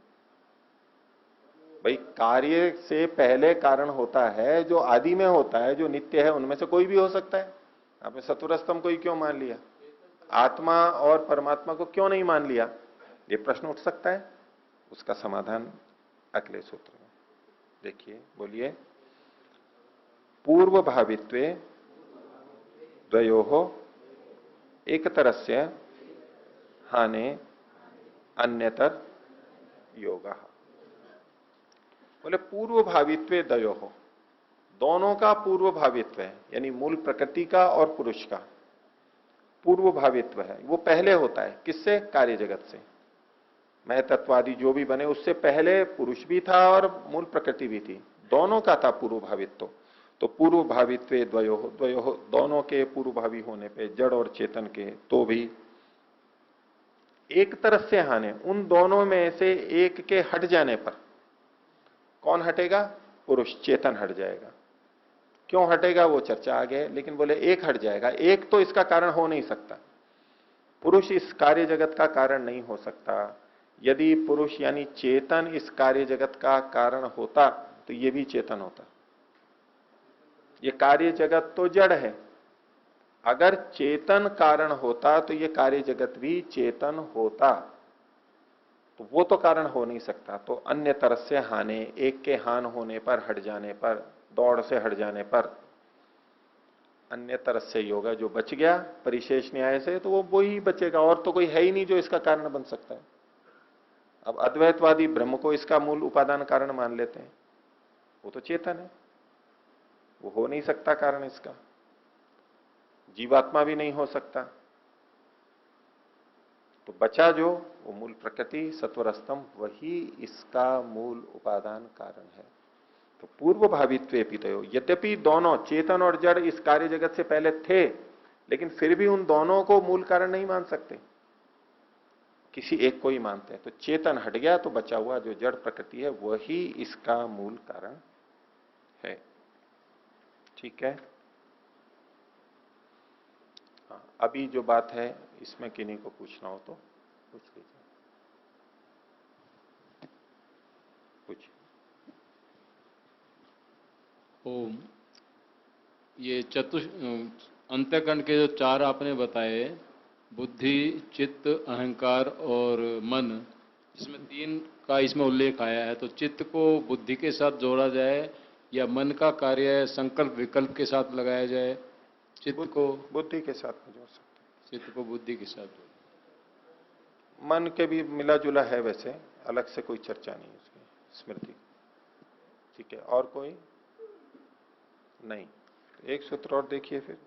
भाई कार्य से पहले कारण होता है जो आदि में होता है, जो नित्य है, उनमें से कोई भी हो सकता है। आपने सत्वर स्तंभ को ही क्यों मान लिया? आत्मा और परमात्मा को क्यों नहीं मान लिया? ये प्रश्न उठ सकता है। उसका समाधान अगले सूत्र में देखिए, बोलिए। पूर्व भावित्वे द्वयोः एक तरस्य हाने अन्यतर योगः। बोले पूर्व भावित्वे द्वयोः, दोनों का पूर्व भावित्व है, यानी मूल प्रकृति का और पुरुष का पूर्व भावित्व है। वो पहले होता है किससे? कार्य जगत से। मैं तत्वादि जो भी बने उससे पहले पुरुष भी था और मूल प्रकृति भी थी, दोनों का था पूर्व भावित्व। तो पूर्व भावित्वे द्वयोः, द्वयोः दोनों के पूर्व भावी होने पे, जड़ और चेतन के, तो भी एक तरफ से हाने, उन दोनों में से एक के हट जाने पर कौन हटेगा? पुरुष, चेतन हट जाएगा। क्यों हटेगा वो चर्चा आगे है, लेकिन बोले एक हट जाएगा। एक तो इसका कारण हो नहीं सकता, पुरुष इस कार्य जगत का कारण नहीं हो सकता। यदि पुरुष यानी चेतन इस कार्य जगत का कारण होता तो ये भी चेतन होता। ये कार्य जगत तो जड़ है, अगर चेतन कारण होता तो ये कार्य जगत भी चेतन होता, तो वो तो कारण हो नहीं सकता। तो अन्य तरह से हाने, एक के हान होने पर, हट जाने पर, दौड़ से हट जाने पर, अन्य तरह से योगा जो बच गया परिशेष न्याय से, तो वो ही बचेगा, और तो कोई है ही नहीं जो इसका कारण बन सकता है। अब अद्वैतवादी ब्रह्म को इसका मूल उपादान कारण मान लेते हैं, वो तो चेतन है, वो हो नहीं सकता कारण इसका। जीवात्मा भी नहीं हो सकता। तो बचा जो वो मूल प्रकृति, सत्वर स्तंभ, वही इसका मूल उपादान कारण है। तो पूर्व भावित्वे पितयो, यद्यपि दोनों चेतन और जड़ इस कार्य जगत से पहले थे, लेकिन फिर भी उन दोनों को मूल कारण नहीं मान सकते, किसी एक को ही मानते हैं। तो चेतन हट गया तो बचा हुआ जो जड़ प्रकृति है वही इसका मूल कारण है। ठीक है। हाँ, अभी जो बात है इसमें किन्हीं को पूछना हो तो पूछ लीजिए, पूछिए। ओम, ये अंतःकरण के जो चार आपने बताए, बुद्धि, चित्त, अहंकार और मन, इसमें तीन का इसमें उल्लेख आया है। तो चित्त को बुद्धि के साथ जोड़ा जाए या मन का कार्य संकल्प विकल्प के साथ लगाया जाए? चित्त को बुद्धि के साथ में जोड़ सकते हैं। चित्त को बुद्धि के साथ जोड़, मन के भी मिला जुला है, वैसे अलग से कोई चर्चा नहीं उसकी, स्मृति। ठीक है, और कोई नहीं? एक सूत्र और देखिए फिर,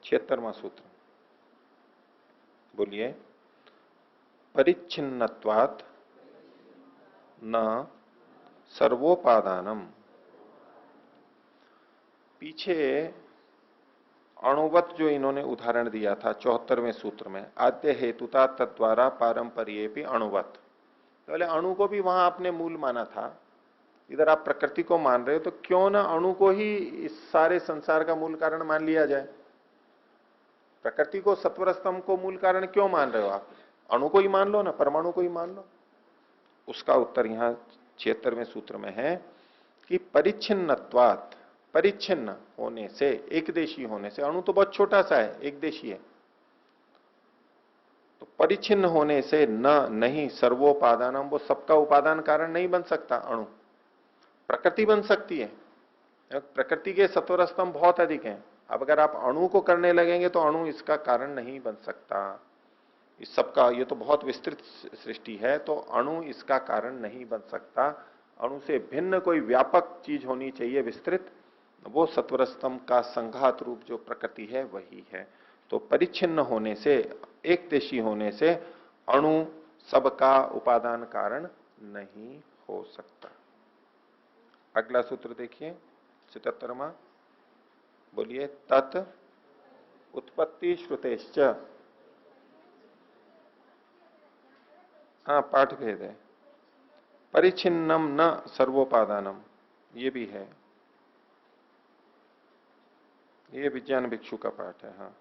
76वां सूत्र, बोलिए। परिच्छिन्नत्वात् न सर्वोपादानम। पीछे अणुवत जो इन्होंने उदाहरण दिया था 74वें सूत्र में, आद्य हेतुता तद्वारा पारंपर्येपि अणुवत, तो बोले अणु को भी वहां आपने मूल माना था, इधर आप प्रकृति को मान रहे हो, तो क्यों ना अणु को ही इस सारे संसार का मूल कारण मान लिया जाए? प्रकृति को, सत्वर स्तंभ को मूल कारण क्यों मान रहे हो आप? अणु को ही मान लो ना, परमाणु को ही मान लो। उसका उत्तर यहां 76वें सूत्र में है कि परिच्छिन्नत्वात्, परिच्छिन्न होने से, एक देशी होने से, अणु तो बहुत छोटा सा है, एक देशी है, तो परिच्छिन्न होने से न, नहीं, सर्वोपादानम, वो सबका उपादान कारण नहीं बन सकता। अणु प्रकृति बन सकती है, प्रकृति के सत्वर स्तंभ बहुत अधिक हैं। अब अगर आप अणु को करने लगेंगे तो अणु इसका कारण नहीं बन सकता। इस सबका ये तो बहुत विस्तृत सृष्टि है, तो अणु इसका कारण नहीं बन सकता। अणु से भिन्न कोई व्यापक चीज होनी चाहिए विस्तृत, वो सत्वर स्तंभ का संघात रूप जो प्रकृति है वही है। तो परिच्छिन्न होने से, एक देशी होने से अणु सबका उपादान कारण नहीं हो सकता। अगला सूत्र देखिए 77वां, बोलिए। तत् उत्पत्ति श्रुतेश्च, हाँ पाठ भेद है। परिच्छिन्नम न सर्वोपादानम, ये भी है, ये विज्ञान भिक्षु का पाठ है। हाँ,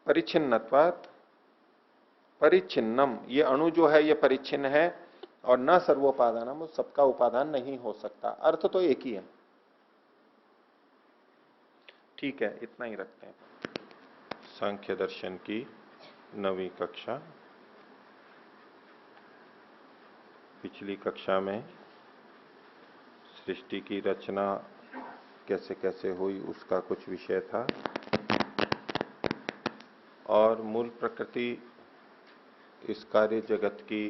परिच्छिन्नत्वात्, परिच्छिन्नम, ये अणु जो है ये परिच्छिन्न है, और न सर्वोपादानम, सबका उपादान नहीं हो सकता। अर्थ तो एक ही है। ठीक है, इतना ही रखते हैं। सांख्य दर्शन की 9वीं कक्षा। पिछली कक्षा में सृष्टि की रचना कैसे कैसे हुई उसका कुछ विषय था, और मूल प्रकृति इस कार्य जगत की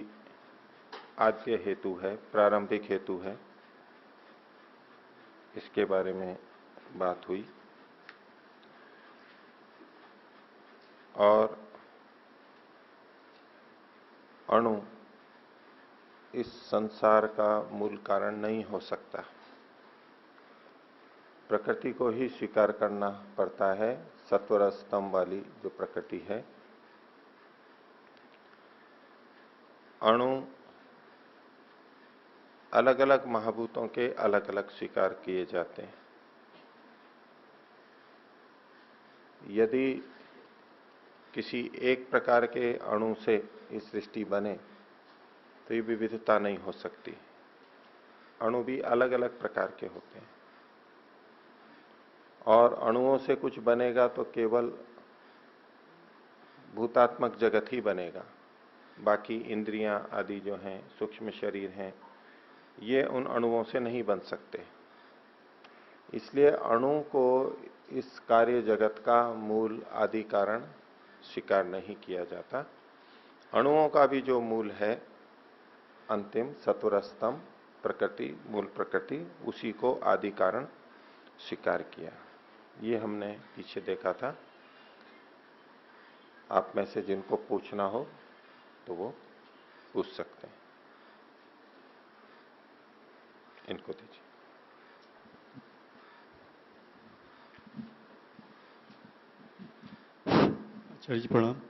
आद्य हेतु है, प्रारंभिक हेतु है, इसके बारे में बात हुई। और अणु इस संसार का मूल कारण नहीं हो सकता, प्रकृति को ही स्वीकार करना पड़ता है, सत्वर स्तंभ वाली जो प्रकृति है। अणु अलग अलग महाभूतों के अलग अलग स्वीकार किए जाते हैं। यदि किसी एक प्रकार के अणु से ये सृष्टि बने तो ये विविधता नहीं हो सकती। अणु भी अलग अलग प्रकार के होते हैं, और अणुओं से कुछ बनेगा तो केवल भूतात्मक जगत ही बनेगा, बाकी इंद्रियां आदि जो हैं, सूक्ष्म शरीर हैं, ये उन अणुओं से नहीं बन सकते। इसलिए अणु को इस कार्य जगत का मूल आदि कारण स्वीकार नहीं किया जाता। अणुओं का भी जो मूल है अंतिम सत्वर स्तंभ प्रकृति, मूल प्रकृति, उसी को आदि कारण स्वीकार किया। ये हमने पीछे देखा था। आप में से जिनको पूछना हो तो वो पूछ सकते हैं। इनको दीजिए। आचार्य जी प्रणाम।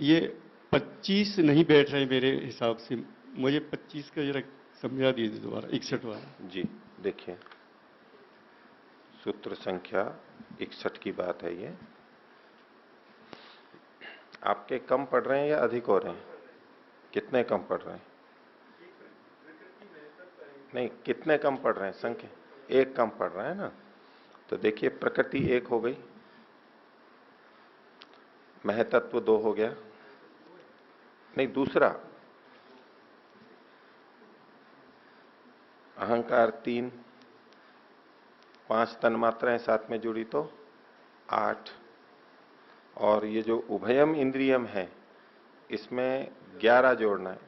ये 25 नहीं बैठ रहे मेरे हिसाब से, मुझे 25 का जरा समझा दीजिए दोबारा, 61 वाला। जी देखिए, सूत्र संख्या 61 की बात है ये। आपके कम पढ़ रहे हैं या अधिक हो रहे हैं? कितने कम पढ़ रहे हैं? नहीं, कितने कम पढ़ रहे हैं? संख्या एक कम पढ़ रहे हैं ना। तो देखिए, प्रकृति एक हो गई, महतत्व 2 हो गया, नहीं दूसरा अहंकार 3, 5 तन्मात्राएं साथ में जुड़ी तो 8, और ये जो उभयम इंद्रियम है इसमें 11 जोड़ना है।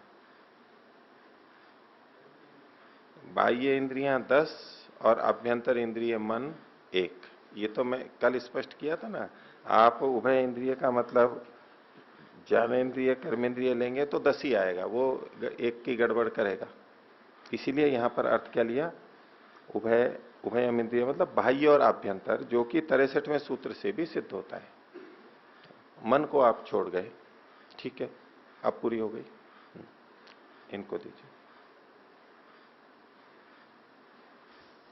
बाह्य इंद्रियां 10 और अभ्यंतर इंद्रिय मन 1। ये तो मैं कल स्पष्ट किया था ना। आप उभय इंद्रिय का मतलब ज्ञानेन्द्रिय कर्मेंद्रिय लेंगे तो 10 ही आएगा, वो एक की गड़बड़ करेगा। इसीलिए यहां पर अर्थ क्या लिया, उभयम इंद्रिय मतलब बाह्य और आभ्यंतर, जो कि 63वें सूत्र से भी सिद्ध होता है। मन को आप छोड़ गए, ठीक है, अब पूरी हो गई। इनको दीजिए।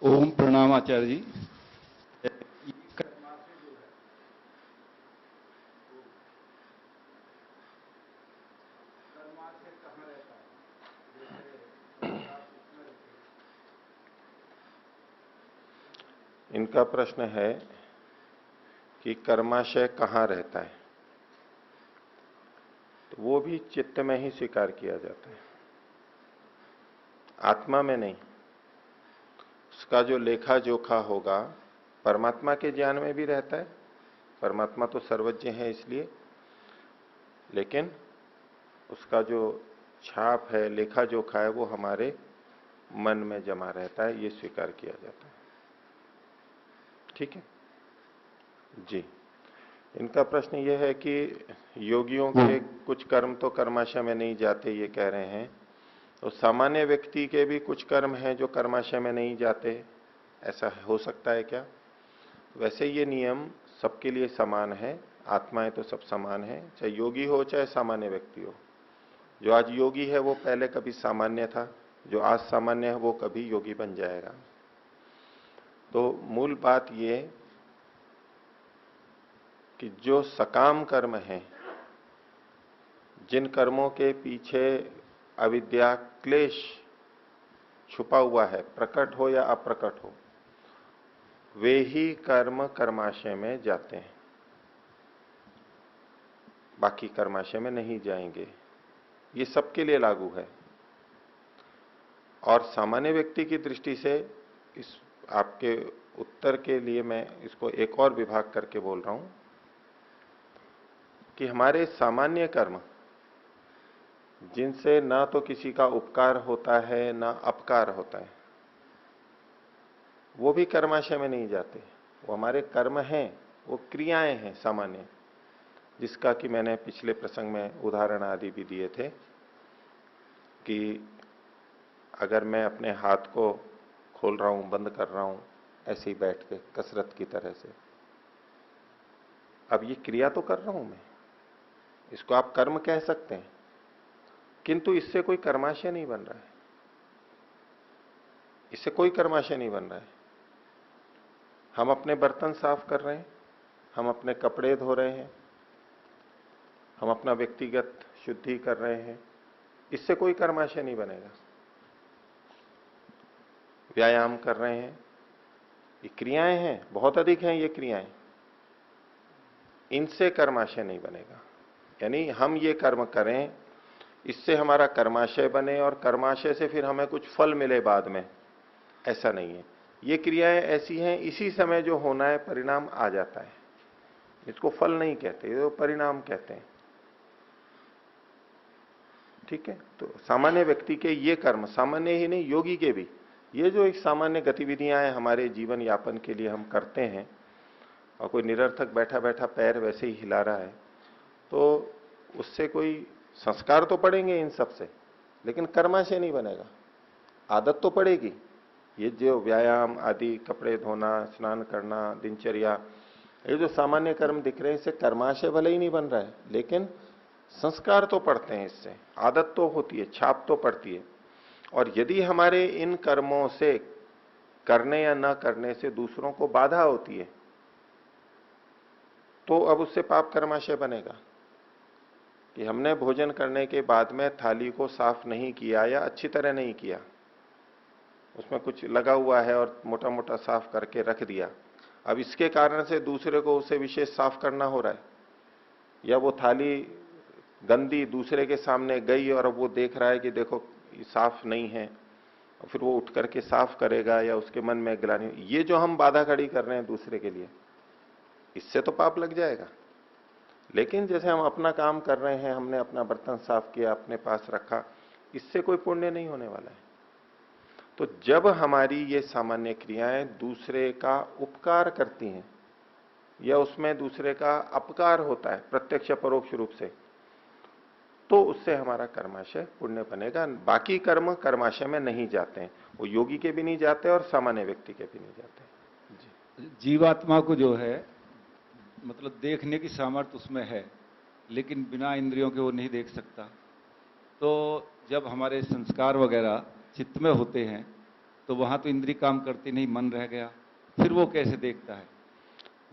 ओम प्रणाम आचार्य जी। इनका प्रश्न है कि कर्माशय कहां रहता है, तो वो भी चित्त में ही स्वीकार किया जाता है, आत्मा में नहीं। उसका जो लेखा जोखा होगा परमात्मा के ज्ञान में भी रहता है। परमात्मा तो सर्वज्ञ है इसलिए, लेकिन उसका जो छाप है, लेखा जोखा है, वो हमारे मन में जमा रहता है, ये स्वीकार किया जाता है। ठीक है जी। इनका प्रश्न यह है कि योगियों के कुछ कर्म तो कर्माशय में नहीं जाते, ये कह रहे हैं, तो सामान्य व्यक्ति के भी कुछ कर्म हैं जो कर्माशय में नहीं जाते, ऐसा हो सकता है क्या? वैसे ये नियम सबके लिए समान है, आत्माएं तो सब समान है, चाहे योगी हो चाहे सामान्य व्यक्ति हो। जो आज योगी है वो पहले कभी सामान्य था, जो आज सामान्य है वो कभी योगी बन जाएगा। तो मूल बात ये कि जो सकाम कर्म है, जिन कर्मों के पीछे अविद्या क्लेश छुपा हुआ है, प्रकट हो या अप्रकट हो, वे ही कर्म कर्माशय में जाते हैं, बाकी कर्माशय में नहीं जाएंगे। ये सबके लिए लागू है। और सामान्य व्यक्ति की दृष्टि से इस आपके उत्तर के लिए मैं इसको एक और विभाग करके बोल रहा हूं कि हमारे सामान्य कर्म, जिनसे ना तो किसी का उपकार होता है ना अपकार होता है, वो भी कर्माशय में नहीं जाते। वो हमारे कर्म हैं, वो क्रियाएं हैं सामान्य, जिसका कि मैंने पिछले प्रसंग में उदाहरण आदि भी दिए थे कि अगर मैं अपने हाथ को खोल रहा हूं, बंद कर रहा हूं, ऐसे ही बैठ के कसरत की तरह से, अब ये क्रिया तो कर रहा हूं मैं, इसको आप कर्म कह सकते हैं, किंतु इससे कोई कर्माशय नहीं बन रहा है, इससे कोई कर्माशय नहीं बन रहा है। हम अपने बर्तन साफ कर रहे हैं, हम अपने कपड़े धो रहे हैं, हम अपना व्यक्तिगत शुद्धि कर रहे हैं, इससे कोई कर्माशय नहीं बनेगा। व्यायाम कर रहे हैं, ये क्रियाएं हैं, बहुत अधिक हैं ये क्रियाएं, इनसे कर्माशय नहीं बनेगा। यानी हम ये कर्म करें, इससे हमारा कर्माशय बने और कर्माशय से फिर हमें कुछ फल मिले बाद में, ऐसा नहीं है। ये क्रियाएं ऐसी हैं, इसी समय जो होना है परिणाम आ जाता है, इसको फल नहीं कहते, ये परिणाम कहते हैं। ठीक है, तो सामान्य व्यक्ति के ये कर्म, सामान्य ही नहीं योगी के भी, ये जो एक सामान्य गतिविधियां हैं हमारे जीवन यापन के लिए हम करते हैं, और कोई निरर्थक बैठा बैठा पैर वैसे ही हिला रहा है, तो उससे कोई संस्कार तो पड़ेंगे इन सब से, लेकिन कर्माशय नहीं बनेगा। आदत तो पड़ेगी, ये जो व्यायाम आदि, कपड़े धोना, स्नान करना, दिनचर्या, ये जो सामान्य कर्म दिख रहे हैं, इससे कर्माशय भले ही नहीं बन रहा है, लेकिन संस्कार तो पड़ते हैं, इससे आदत तो होती है, छाप तो पड़ती है। और यदि हमारे इन कर्मों से करने या न करने से दूसरों को बाधा होती है, तो अब उससे पाप कर्माशय बनेगा कि हमने भोजन करने के बाद में थाली को साफ नहीं किया या अच्छी तरह नहीं किया, उसमें कुछ लगा हुआ है और मोटा मोटा साफ करके रख दिया, अब इसके कारण से दूसरे को उसे विशेष साफ करना हो रहा है, या वो थाली गंदी दूसरे के सामने गई और अब वो देख रहा है कि देखो साफ नहीं है, और फिर वो उठ करके साफ करेगा, या उसके मन में ग्लानि, ये जो हम बाधा खड़ी कर रहे हैं दूसरे के लिए, इससे तो पाप लग जाएगा। लेकिन जैसे हम अपना काम कर रहे हैं, हमने अपना बर्तन साफ किया, अपने पास रखा, इससे कोई पुण्य नहीं होने वाला है। तो जब हमारी ये सामान्य क्रियाएं दूसरे का उपकार करती हैं या उसमें दूसरे का अपकार होता है प्रत्यक्ष परोक्ष रूप से, तो उससे हमारा कर्माशय पुण्य बनेगा। बाकी कर्म कर्माशय में नहीं जाते हैं, वो योगी के भी नहीं जाते और सामान्य व्यक्ति के भी नहीं जाते। जी। जीवात्मा को जो है मतलब देखने की सामर्थ्य उसमें है, लेकिन बिना इंद्रियों के वो नहीं देख सकता। तो जब हमारे संस्कार वगैरह चित्त में होते हैं तो वहां तो इंद्रिय काम करती नहीं, मन रह गया, फिर वो कैसे देखता है?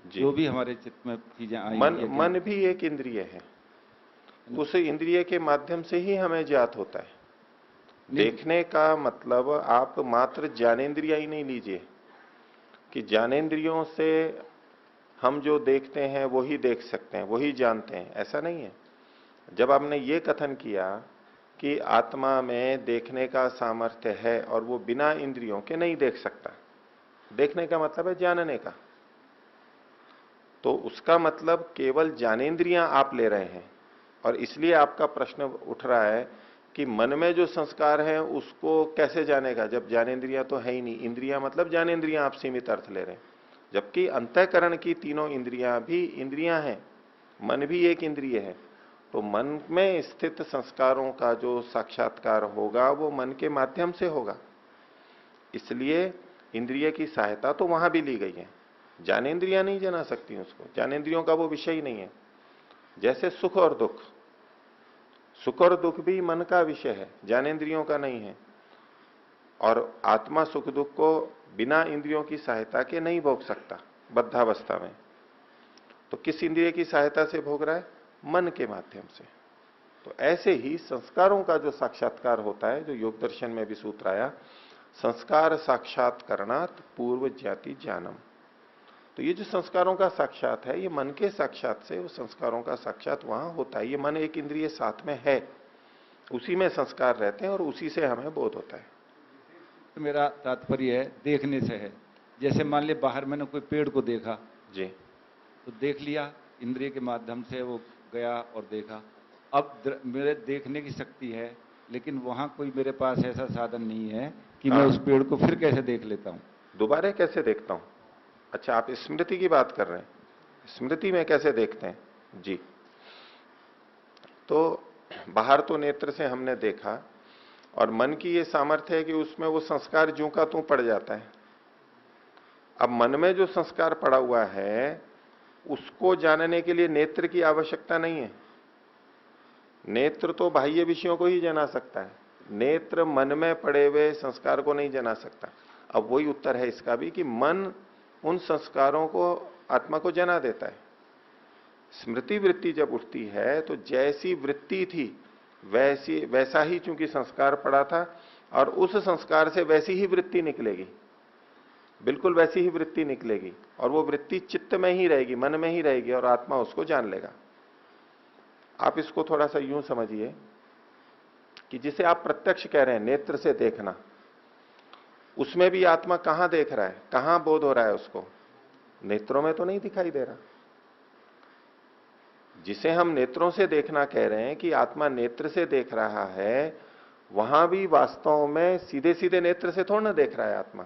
जो भी हमारे चित्त में चीजें आई, मन भी एक इंद्रिय है, उस इंद्रिय के माध्यम से ही हमें ज्ञात होता है। देखने का मतलब आप मात्र ज्ञानेंद्रिय ही नहीं लीजिए कि ज्ञानेंद्रियों से हम जो देखते हैं वही देख सकते हैं, वही जानते हैं, ऐसा नहीं है। जब आपने ये कथन किया कि आत्मा में देखने का सामर्थ्य है और वो बिना इंद्रियों के नहीं देख सकता, देखने का मतलब है जानने का। तो उसका मतलब केवल ज्ञानेंद्रियां आप ले रहे हैं, और इसलिए आपका प्रश्न उठ रहा है कि मन में जो संस्कार है उसको कैसे जानेगा, जब ज्ञानेंद्रियां तो है ही नहीं। इंद्रियां मतलब ज्ञानेंद्रियां आप सीमित अर्थ ले रहे हैं, जबकि अंतःकरण की तीनों इंद्रियां भी इंद्रियां हैं, मन भी एक इंद्रिय है। तो मन में स्थित संस्कारों का जो साक्षात्कार होगा वो मन के माध्यम से होगा, इसलिए इंद्रिय की सहायता तो वहां भी ली गई है। ज्ञानेंद्रियां नहीं जना सकती उसको, ज्ञानेंद्रियों का वो विषय ही नहीं है। जैसे सुख और दुख, सुख और दुख भी मन का विषय है, ज्ञानेंद्रियों का नहीं है। और आत्मा सुख दुख को बिना इंद्रियों की सहायता के नहीं भोग सकता बद्धावस्था में। तो किस इंद्रिय की सहायता से भोग रहा है? मन के माध्यम से। तो ऐसे ही संस्कारों का जो साक्षात्कार होता है, जो योग दर्शन में भी सूत्र आया, संस्कार साक्षात्करणात् पूर्व ज्ञाति ज्ञानम। तो ये जो संस्कारों का साक्षात है, ये मन के साक्षात से वो संस्कारों का साक्षात वहां होता है। ये मन एक इंद्रिय साथ में है, उसी में संस्कार रहते हैं और उसी से हमें बोध होता है। तो मेरा तात्पर्य है देखने से है। जैसे मान लिया बाहर मैंने कोई पेड़ को देखा जी, तो देख लिया, इंद्रिय के माध्यम से वो गया और देखा। अब मेरे देखने की शक्ति है, लेकिन वहां कोई मेरे पास ऐसा साधन नहीं है कि मैं उस पेड़ को फिर कैसे देख लेता हूं। दोबारा कैसे देखता हूं? अच्छा, आप स्मृति की बात कर रहे हैं, स्मृति में कैसे देखते हैं? जी, तो बाहर तो नेत्र से हमने देखा, और मन की ये सामर्थ्य है कि उसमें वो संस्कार ज्यों का त्यों पड़ जाता है। अब मन में जो संस्कार पड़ा हुआ है उसको जानने के लिए नेत्र की आवश्यकता नहीं है। नेत्र तो बाह्य विषयों को ही जना सकता है, नेत्र मन में पड़े हुए संस्कार को नहीं जना सकता। अब वही उत्तर है इसका भी कि मन उन संस्कारों को, आत्मा को जना देता है। स्मृति वृत्ति जब उठती है तो जैसी वृत्ति थी वैसा ही चूंकि संस्कार पड़ा था, और उस संस्कार से वैसी ही वृत्ति निकलेगी, बिल्कुल वैसी ही वृत्ति निकलेगी, और वो वृत्ति चित्त में ही रहेगी, मन में ही रहेगी, और आत्मा उसको जान लेगा। आप इसको थोड़ा सा यूं समझिए कि जिसे आप प्रत्यक्ष कह रहे हैं, नेत्र से देखना, उसमें भी आत्मा कहां देख रहा है, कहां बोध हो रहा है उसको? नेत्रों में तो नहीं दिखाई दे रहा। जिसे हम नेत्रों से देखना कह रहे हैं कि आत्मा नेत्र से देख रहा है, वहां भी वास्तव में सीधे सीधे नेत्र से थोड़ा ना देख रहा है आत्मा।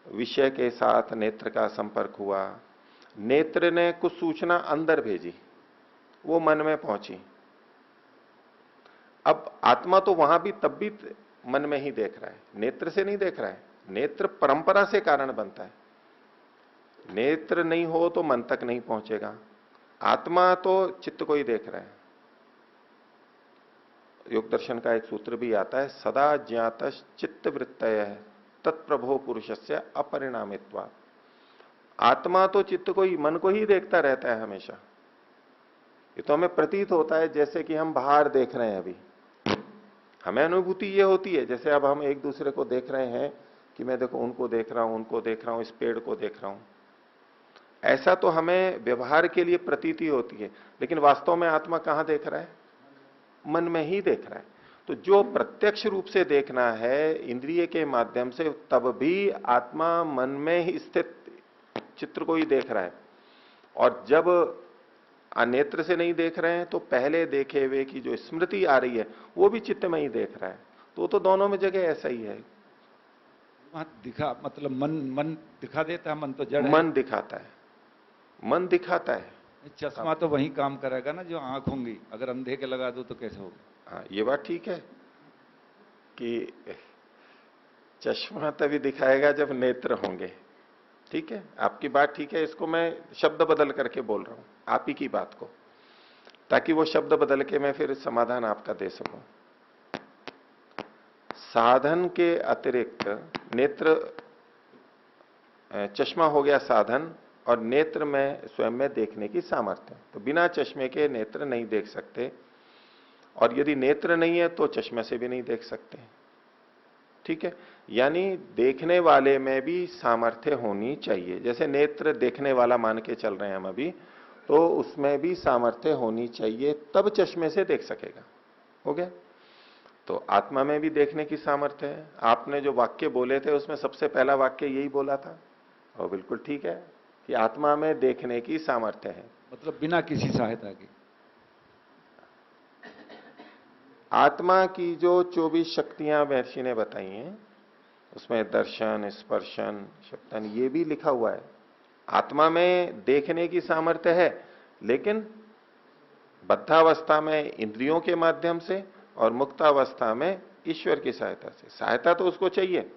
विषय के साथ नेत्र का संपर्क हुआ, नेत्र ने कुछ सूचना अंदर भेजी, वो मन में पहुंची। अब आत्मा तो वहां भी तब भी मन में ही देख रहा है, नेत्र से नहीं देख रहा है। नेत्र परंपरा से कारण बनता है, नेत्र नहीं हो तो मन तक नहीं पहुंचेगा। आत्मा तो चित्त को ही देख रहा है। योग दर्शन का एक सूत्र भी आता है, सदा ज्ञात चित्त वृत्तय तत्प्रभो पुरुषस्य अपरिणामित्वात्। आत्मा तो चित्त को ही, मन को ही देखता रहता है हमेशा। ये तो हमें प्रतीत होता है जैसे कि हम बाहर देख रहे हैं। अभी हमें अनुभूति ये होती है जैसे अब हम एक दूसरे को देख रहे हैं कि मैं देखो उनको देख रहा हूं, उनको देख रहा हूं, इस पेड़ को देख रहा हूं। ऐसा तो हमें व्यवहार के लिए प्रतीति होती है, लेकिन वास्तव में आत्मा कहां देख रहा है? मन में ही देख रहा है। तो जो प्रत्यक्ष रूप से देखना है इंद्रिय के माध्यम से, तब भी आत्मा मन में ही स्थित चित्र को ही देख रहा है। और जब नेत्र से नहीं देख रहे हैं तो पहले देखे हुए की जो स्मृति आ रही है वो भी चित्त में ही देख रहा है। तो दोनों में जगह ऐसा ही है। वहां दिखा मतलब मन दिखा देता है, मन तो जड़ है। मन दिखाता है, मन दिखाता है। चश्मा तो वही काम करेगा ना जो आंख होंगी, अगर अंधे के लगा दो तो कैसे होगा? हाँ, ये बात ठीक है कि चश्मा तभी दिखाएगा जब नेत्र होंगे। ठीक है, आपकी बात ठीक है, इसको मैं शब्द बदल करके बोल रहा हूं आप ही की बात को, ताकि वो शब्द बदल के मैं फिर समाधान आपका दे सकूं। साधन के अतिरिक्त नेत्र, चश्मा हो गया साधन, और नेत्र में स्वयं में देखने की सामर्थ्य। तो बिना चश्मे के नेत्र नहीं देख सकते, और यदि नेत्र नहीं है तो चश्मे से भी नहीं देख सकते। ठीक है, यानी देखने वाले में भी सामर्थ्य होनी चाहिए। जैसे नेत्र देखने वाला मान के चल रहे हैं हम अभी, तो उसमें भी सामर्थ्य होनी चाहिए, तब चश्मे से देख सकेगा। हो गया? तो आत्मा में भी देखने की सामर्थ्य है। आपने जो वाक्य बोले थे उसमें सबसे पहला वाक्य यही बोला था, और बिल्कुल ठीक है कि आत्मा में देखने की सामर्थ्य है। मतलब बिना किसी सहायता के। आत्मा की जो 24 शक्तियां महर्षि ने बताई हैं उसमें दर्शन, स्पर्शन, शब्दन ये भी लिखा हुआ है। आत्मा में देखने की सामर्थ्य है, लेकिन बद्धावस्था में इंद्रियों के माध्यम से और मुक्तावस्था में ईश्वर की सहायता से। सहायता तो उसको चाहिए,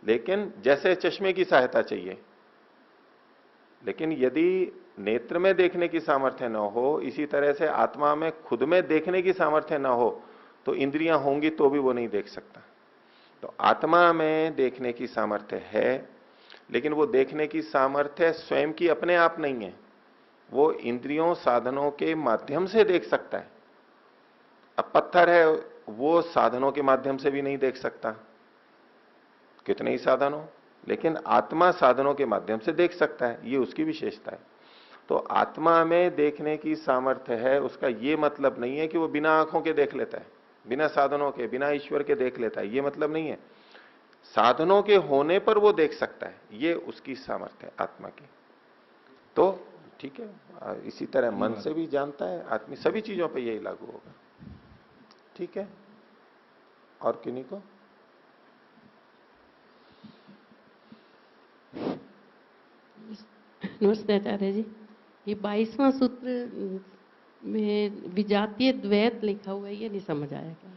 लेकिन जैसे चश्मे की सहायता चाहिए। लेकिन यदि नेत्र में देखने की सामर्थ्य न हो, इसी तरह से आत्मा में खुद में देखने की सामर्थ्य न हो, तो इंद्रियां होंगी तो भी वो नहीं देख सकता। तो आत्मा में देखने की सामर्थ्य है, लेकिन वो देखने की सामर्थ्य स्वयं की अपने आप नहीं है, वो इंद्रियों साधनों के माध्यम से देख सकता है। अब पत्थर है, वो साधनों के माध्यम से भी नहीं देख सकता, कितने ही साधन हो, लेकिन आत्मा साधनों के माध्यम से देख सकता है, ये उसकी विशेषता है। तो आत्मा में देखने की सामर्थ्य है, उसका ये मतलब नहीं है कि वो बिना आंखों के देख लेता है, बिना साधनों के, बिना ईश्वर के देख लेता है, ये मतलब नहीं है। साधनों के होने पर वो देख सकता है, ये उसकी सामर्थ्य है आत्मा की। तो ठीक है, इसी तरह मन से भी जानता है आदमी, सभी चीजों पे यही लागू होगा। ठीक है, और किन्हीं को? नमस्ते आचार्य जी। ये 22वां सूत्र में विजातीय द्वैत लिखा हुआ है, ये नहीं समझ आया क्या?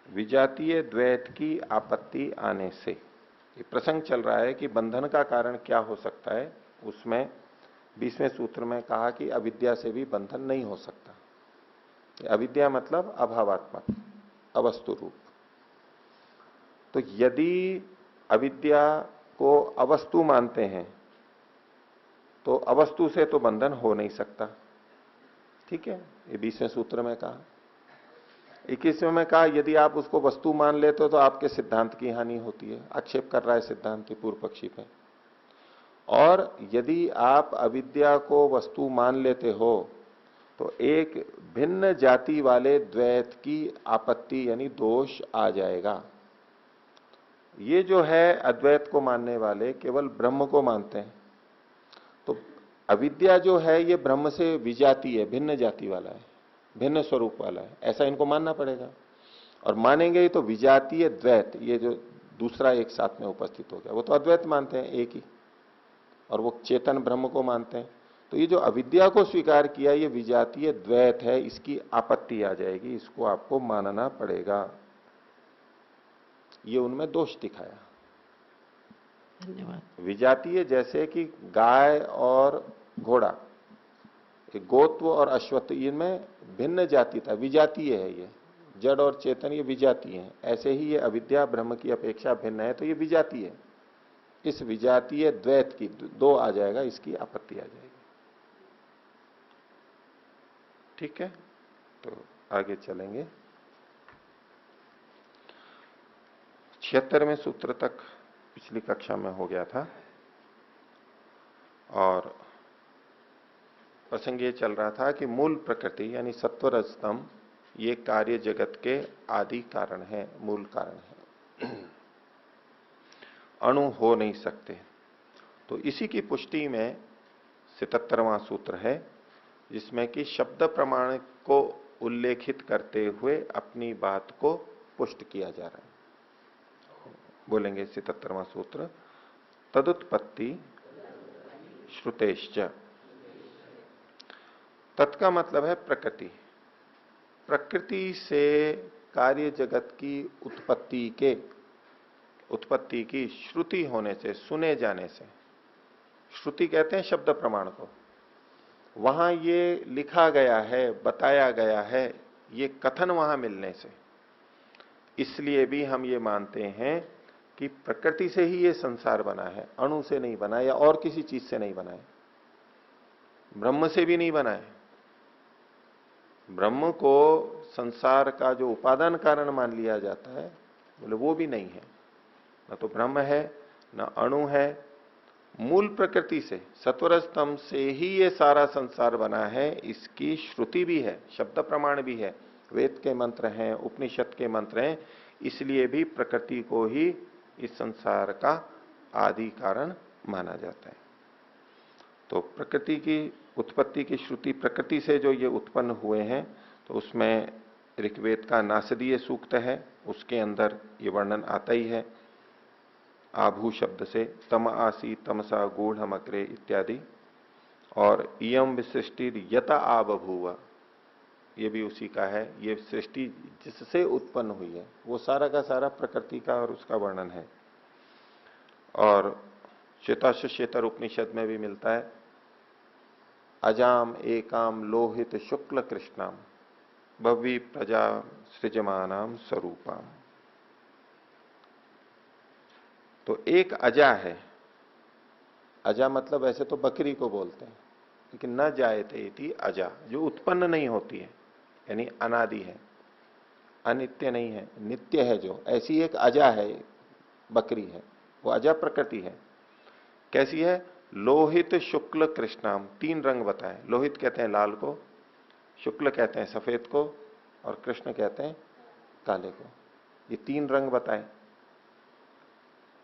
विजातीय द्वैत की आपत्ति आने से, ये प्रसंग चल रहा है कि बंधन का कारण क्या हो सकता है। उसमें 20वें सूत्र में कहा कि अविद्या से भी बंधन नहीं हो सकता। अविद्या मतलब अभावात्मक, अवस्तु रूप। तो यदि अविद्या को अवस्तु मानते हैं तो अवस्तु से तो बंधन हो नहीं सकता। ठीक है, ये 20वें सूत्र में कहा। 21वें में कहा यदि आप उसको वस्तु मान लेते हो तो आपके सिद्धांत की हानि होती है, आक्षेप कर रहा है सिद्धांति पूर्व पक्षी पे। और यदि आप अविद्या को वस्तु मान लेते हो तो एक भिन्न जाति वाले द्वैत की आपत्ति यानी दोष आ जाएगा। ये जो है अद्वैत को मानने वाले केवल ब्रह्म को मानते हैं, तो अविद्या जो है ये ब्रह्म से विजाती है, भिन्न जाति वाला है, भिन्न स्वरूप वाला है, ऐसा इनको मानना पड़ेगा। और मानेंगे तो विजातीय द्वैत, ये जो दूसरा एक साथ में उपस्थित हो गया, वो तो अद्वैत मानते हैं एक ही, और वो चेतन ब्रह्म को मानते हैं। तो ये जो अविद्या को स्वीकार किया ये विजातीय द्वैत है, इसकी आपत्ति आ जाएगी, इसको आपको मानना पड़ेगा। ये उनमें दोष दिखाया। धन्यवाद। विजातीय जैसे कि गाय और घोड़ा, गोत्व और अश्वत्थ, इनमें भिन्न जाति था, विजातीय है ये, जड़ और चेतन ये विजातीय है। ऐसे ही ये अविद्या ब्रह्म की अपेक्षा भिन्न है, तो ये विजातीय है। इस विजातीय द्वैत की दो आ जाएगा, इसकी आपत्ति आ जाएगी। ठीक है, तो आगे चलेंगे। 76वें सूत्र तक पिछली कक्षा में हो गया था, और प्रसंग ये चल रहा था कि मूल प्रकृति यानी सत्व रजतम ये कार्य जगत के आदि कारण है, मूल कारण है, अणु हो नहीं सकते। तो इसी की पुष्टि में 77वां सूत्र है, जिसमें कि शब्द प्रमाण को उल्लेखित करते हुए अपनी बात को पुष्ट किया जा रहा है। बोलेंगे 77वां सूत्र, तदुत्पत्ति श्रुतेश्च। तत् का मतलब है प्रकृति, प्रकृति से कार्य जगत की उत्पत्ति की श्रुति होने से, सुने जाने से, श्रुति कहते हैं शब्द प्रमाण को, वहां ये लिखा गया है, बताया गया है, ये कथन वहां मिलने से, इसलिए भी हम ये मानते हैं कि प्रकृति से ही ये संसार बना है, अणु से नहीं बना या और किसी चीज से नहीं बना है, ब्रह्म से भी नहीं बना है। ब्रह्म को संसार का जो उपादान कारण मान लिया जाता है, बोले वो भी नहीं है, न तो ब्रह्म है, न अणु है, मूल प्रकृति से, सत्वर स्तंभ से ही ये सारा संसार बना है, इसकी श्रुति भी है, शब्द प्रमाण भी है, वेद के मंत्र हैं, उपनिषद के मंत्र हैं, इसलिए भी प्रकृति को ही इस संसार का आदि कारण माना जाता है। तो प्रकृति की उत्पत्ति की श्रुति, प्रकृति से जो ये उत्पन्न हुए हैं, तो उसमें ऋग्वेद का नासदीय सूक्त है, उसके अंदर ये वर्णन आता ही है आभू शब्द से, तम आसी तमसा गूढ़ अग्रे इत्यादि, और इयम विसृष्टि यता आबभूव, ये भी उसी का है। ये सृष्टि जिससे उत्पन्न हुई है वो सारा का सारा प्रकृति का और उसका वर्णन है। और श्वेताश्वेतर उपनिषद में भी मिलता है, अजाम एकाम लोहित शुक्ल कृष्णाम भव्य प्रजा सृजमानाम स्वरूपाम। तो एक अजा है, अजा मतलब ऐसे तो बकरी को बोलते हैं, लेकिन न जायते इति अजा, जो उत्पन्न नहीं होती है, यानी अनादि है, अनित्य नहीं है, नित्य है। जो ऐसी एक अजा है, बकरी है, वो अजा प्रकृति है। कैसी है? लोहित शुक्ल कृष्णाम, तीन रंग बताए। लोहित कहते हैं लाल को, शुक्ल कहते हैं सफेद को, और कृष्ण कहते हैं काले को। ये तीन रंग बताए।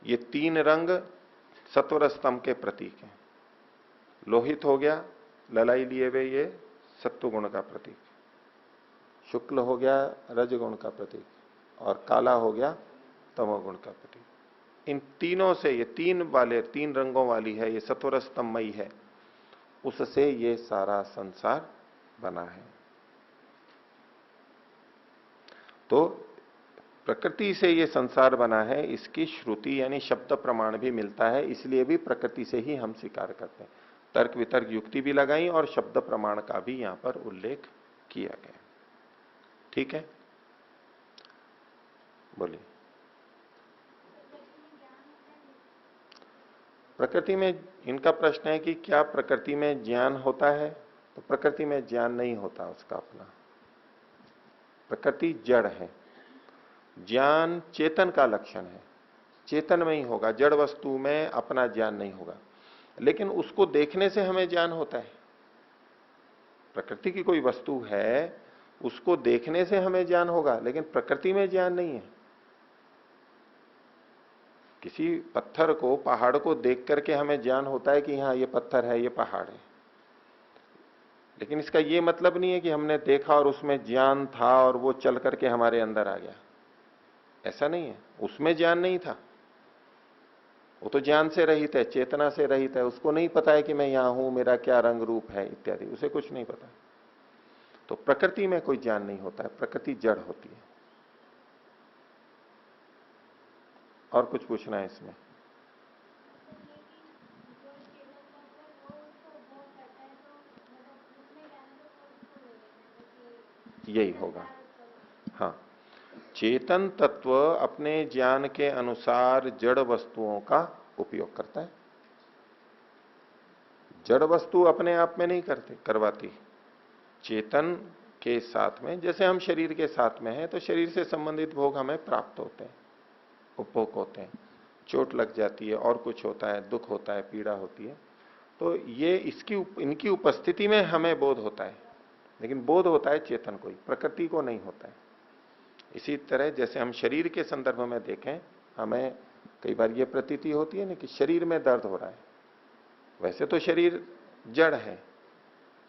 ये तीन रंग सत्वर स्तंभ के प्रतीक हैं। लोहित हो गया ललाई लिए हुए, ये सत्व गुण का प्रतीक, शुक्ल हो गया रजगुण का प्रतीक, और काला हो गया तमोगुण का प्रतीक। इन तीनों से, ये तीन रंगों वाली है, ये सत्वर स्तंभमयी है, उससे ये सारा संसार बना है। तो प्रकृति से ये संसार बना है, इसकी श्रुति यानी शब्द प्रमाण भी मिलता है, इसलिए भी प्रकृति से ही हम स्वीकार करते हैं। तर्क वितर्क युक्ति भी लगाई और शब्द प्रमाण का भी यहां पर उल्लेख किया गया। ठीक है, बोलिए। प्रकृति में इनका प्रश्न है कि क्या प्रकृति में ज्ञान होता है? तो प्रकृति में ज्ञान नहीं होता उसका अपना। प्रकृति जड़ है, ज्ञान चेतन का लक्षण है, चेतन में ही होगा, जड़ वस्तु में अपना ज्ञान नहीं होगा। लेकिन उसको देखने से हमें ज्ञान होता है। प्रकृति की कोई वस्तु है, उसको देखने से हमें ज्ञान होगा, लेकिन प्रकृति में ज्ञान नहीं है। किसी पत्थर को, पहाड़ को देख करके हमें ज्ञान होता है कि हाँ ये पत्थर है, ये पहाड़ है, लेकिन इसका ये मतलब नहीं है कि हमने देखा और उसमें ज्ञान था और वो चल करके हमारे अंदर आ गया। ऐसा नहीं है, उसमें ज्ञान नहीं था, वो तो ज्ञान से रहित है, चेतना से रहित है, उसको नहीं पता है कि मैं यहां हूं, मेरा क्या रंग रूप है इत्यादि, उसे कुछ नहीं पता। तो प्रकृति में कोई ज्ञान नहीं होता है, प्रकृति जड़ होती है। और कुछ पूछना है इसमें? यही होगा, हाँ। चेतन तत्व अपने ज्ञान के अनुसार जड़ वस्तुओं का उपयोग करता है। जड़ वस्तु अपने आप में नहीं करवाती। चेतन के साथ में, जैसे हम शरीर के साथ में हैं, तो शरीर से संबंधित भोग हमें प्राप्त होते हैं, उपभोग होते हैं। चोट लग जाती है और कुछ होता है, दुख होता है, पीड़ा होती है, तो ये इनकी उपस्थिति में हमें बोध होता है, लेकिन बोध होता है चेतन को ही, प्रकृति को नहीं होता है। इसी तरह जैसे हम शरीर के संदर्भ में देखें, हमें कई बार ये प्रतीति होती है ना कि शरीर में दर्द हो रहा है। वैसे तो शरीर जड़ है,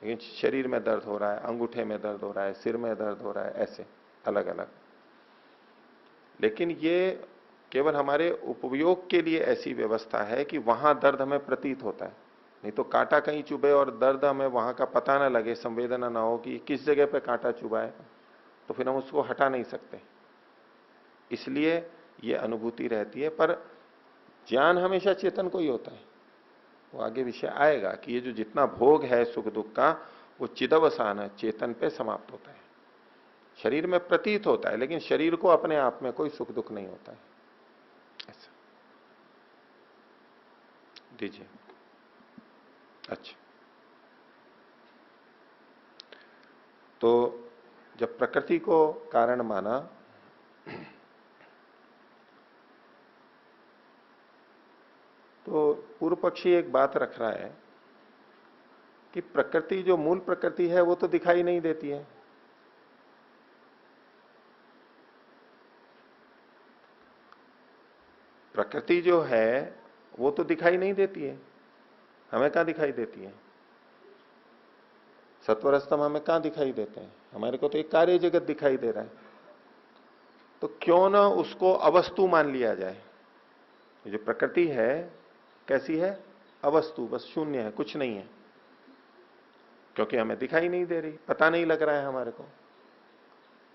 लेकिन शरीर में दर्द हो रहा है, अंगूठे में दर्द हो रहा है, सिर में दर्द हो रहा है, ऐसे अलग अलग। लेकिन ये केवल हमारे उपयोग के लिए ऐसी व्यवस्था है कि वहां दर्द हमें प्रतीत होता है। नहीं तो कांटा कहीं चुभे और दर्द हमें वहां का पता ना लगे, संवेदना ना हो कि किस जगह पे कांटा चुभा है, तो फिर हम उसको हटा नहीं सकते। इसलिए ये अनुभूति रहती है, पर ज्ञान हमेशा चेतन को ही होता है। वो आगे विषय आएगा कि ये जो जितना भोग है सुख दुख का, वो चिदवसान है, चेतन पे समाप्त होता है। शरीर में प्रतीत होता है, लेकिन शरीर को अपने आप में कोई सुख दुख नहीं होता है। ऐसा दीजिए। अच्छा, तो जब प्रकृति को कारण माना, तो पूर्व पक्षी एक बात रख रहा है कि प्रकृति जो मूल प्रकृति है वो तो दिखाई नहीं देती है। प्रकृति जो है वो तो दिखाई नहीं देती है। हमें कहां दिखाई देती है? सत्वर स्तंभ हमें कहां दिखाई देते हैं? हमारे को तो एक कार्य जगत दिखाई दे रहा है। तो क्यों ना उसको अवस्तु मान लिया जाए? ये जो प्रकृति है कैसी है? अवस्तु, बस शून्य है, कुछ नहीं है, क्योंकि हमें दिखाई नहीं दे रही, पता नहीं लग रहा है हमारे को।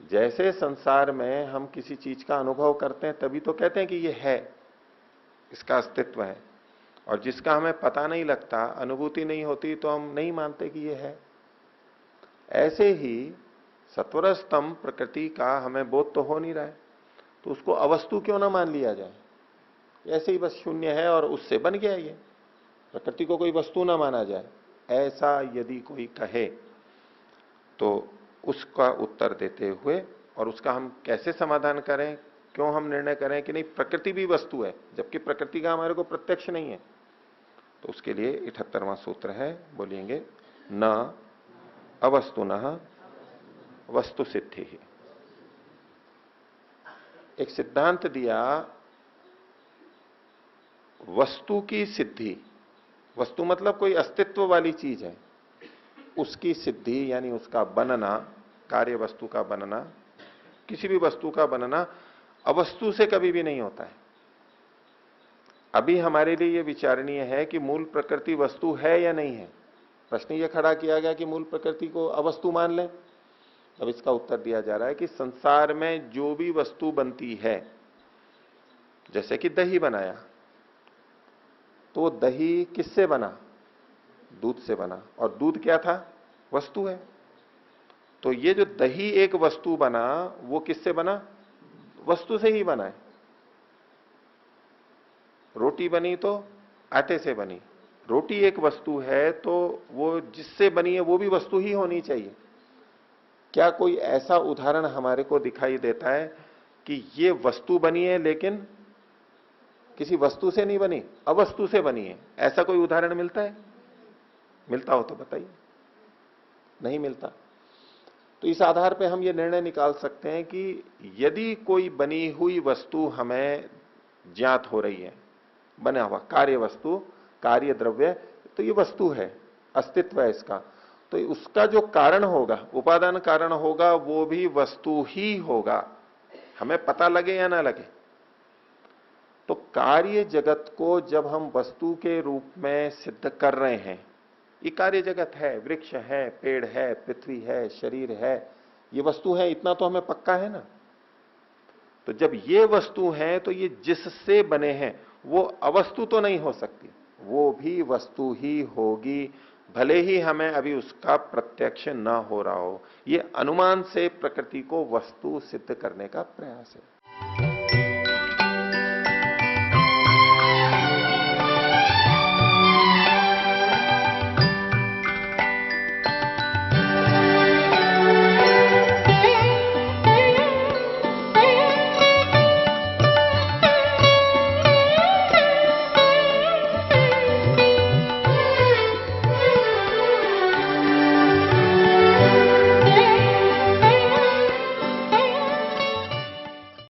जैसे संसार में हम किसी चीज का अनुभव करते हैं तभी तो कहते हैं कि ये है, इसका अस्तित्व है, और जिसका हमें पता नहीं लगता, अनुभूति नहीं होती, तो हम नहीं मानते कि ये है। ऐसे ही सत्वर स्तंभ प्रकृति का हमें बोध तो हो नहीं रहा है, तो उसको अवस्तु क्यों ना मान लिया जाए? ऐसे ही बस शून्य है और उससे बन गया ये, प्रकृति को कोई वस्तु ना माना जाए, ऐसा यदि कोई कहे तो उसका उत्तर देते हुए, और उसका हम कैसे समाधान करें, क्यों हम निर्णय करें कि नहीं प्रकृति भी वस्तु है, जबकि प्रकृति का हमारे को प्रत्यक्ष नहीं है, तो उसके लिए 78वां सूत्र है, बोलेंगे न अवस्तुनः वस्तु सिद्धि। एक सिद्धांत दिया वस्तु की सिद्धि, वस्तु मतलब कोई अस्तित्व वाली चीज है, उसकी सिद्धि यानी उसका बनना, कार्य वस्तु का बनना, किसी भी वस्तु का बनना अवस्तु से कभी भी नहीं होता है। अभी हमारे लिए यह विचारणीय है कि मूल प्रकृति वस्तु है या नहीं है। प्रश्न यह खड़ा किया गया कि मूल प्रकृति को अवस्तु मान लें। अब इसका उत्तर दिया जा रहा है कि संसार में जो भी वस्तु बनती है, जैसे कि दही बनाया, तो दही किससे बना? दूध से बना, और दूध क्या था? वस्तु है। तो ये जो दही एक वस्तु बना, वो किससे बना? वस्तु से ही बना है। रोटी बनी तो आटे से बनी, रोटी एक वस्तु है, तो वो जिससे बनी है वो भी वस्तु ही होनी चाहिए। क्या कोई ऐसा उदाहरण हमारे को दिखाई देता है कि ये वस्तु बनी है लेकिन किसी वस्तु से नहीं बनी, अवस्तु से बनी है? ऐसा कोई उदाहरण मिलता है? मिलता हो तो बताइए। नहीं मिलता। तो इस आधार पे हम ये निर्णय निकाल सकते हैं कि यदि कोई बनी हुई वस्तु हमें ज्ञात हो रही है, बना हुआ कार्य वस्तु, कार्य द्रव्य, तो ये वस्तु है, अस्तित्व है इसका, तो उसका जो कारण होगा, उपादान कारण होगा, वो भी वस्तु ही होगा, हमें पता लगे या ना लगे। तो कार्य जगत को जब हम वस्तु के रूप में सिद्ध कर रहे हैं, ये कार्य जगत है, वृक्ष है, पेड़ है, पृथ्वी है, शरीर है, ये वस्तु है, इतना तो हमें पक्का है ना। तो जब ये वस्तु है तो ये जिससे बने हैं वो अवस्तु तो नहीं हो सकती, वो भी वस्तु ही होगी, भले ही हमें अभी उसका प्रत्यक्ष न हो रहा हो। ये अनुमान से प्रकृति को वस्तु सिद्ध करने का प्रयास है।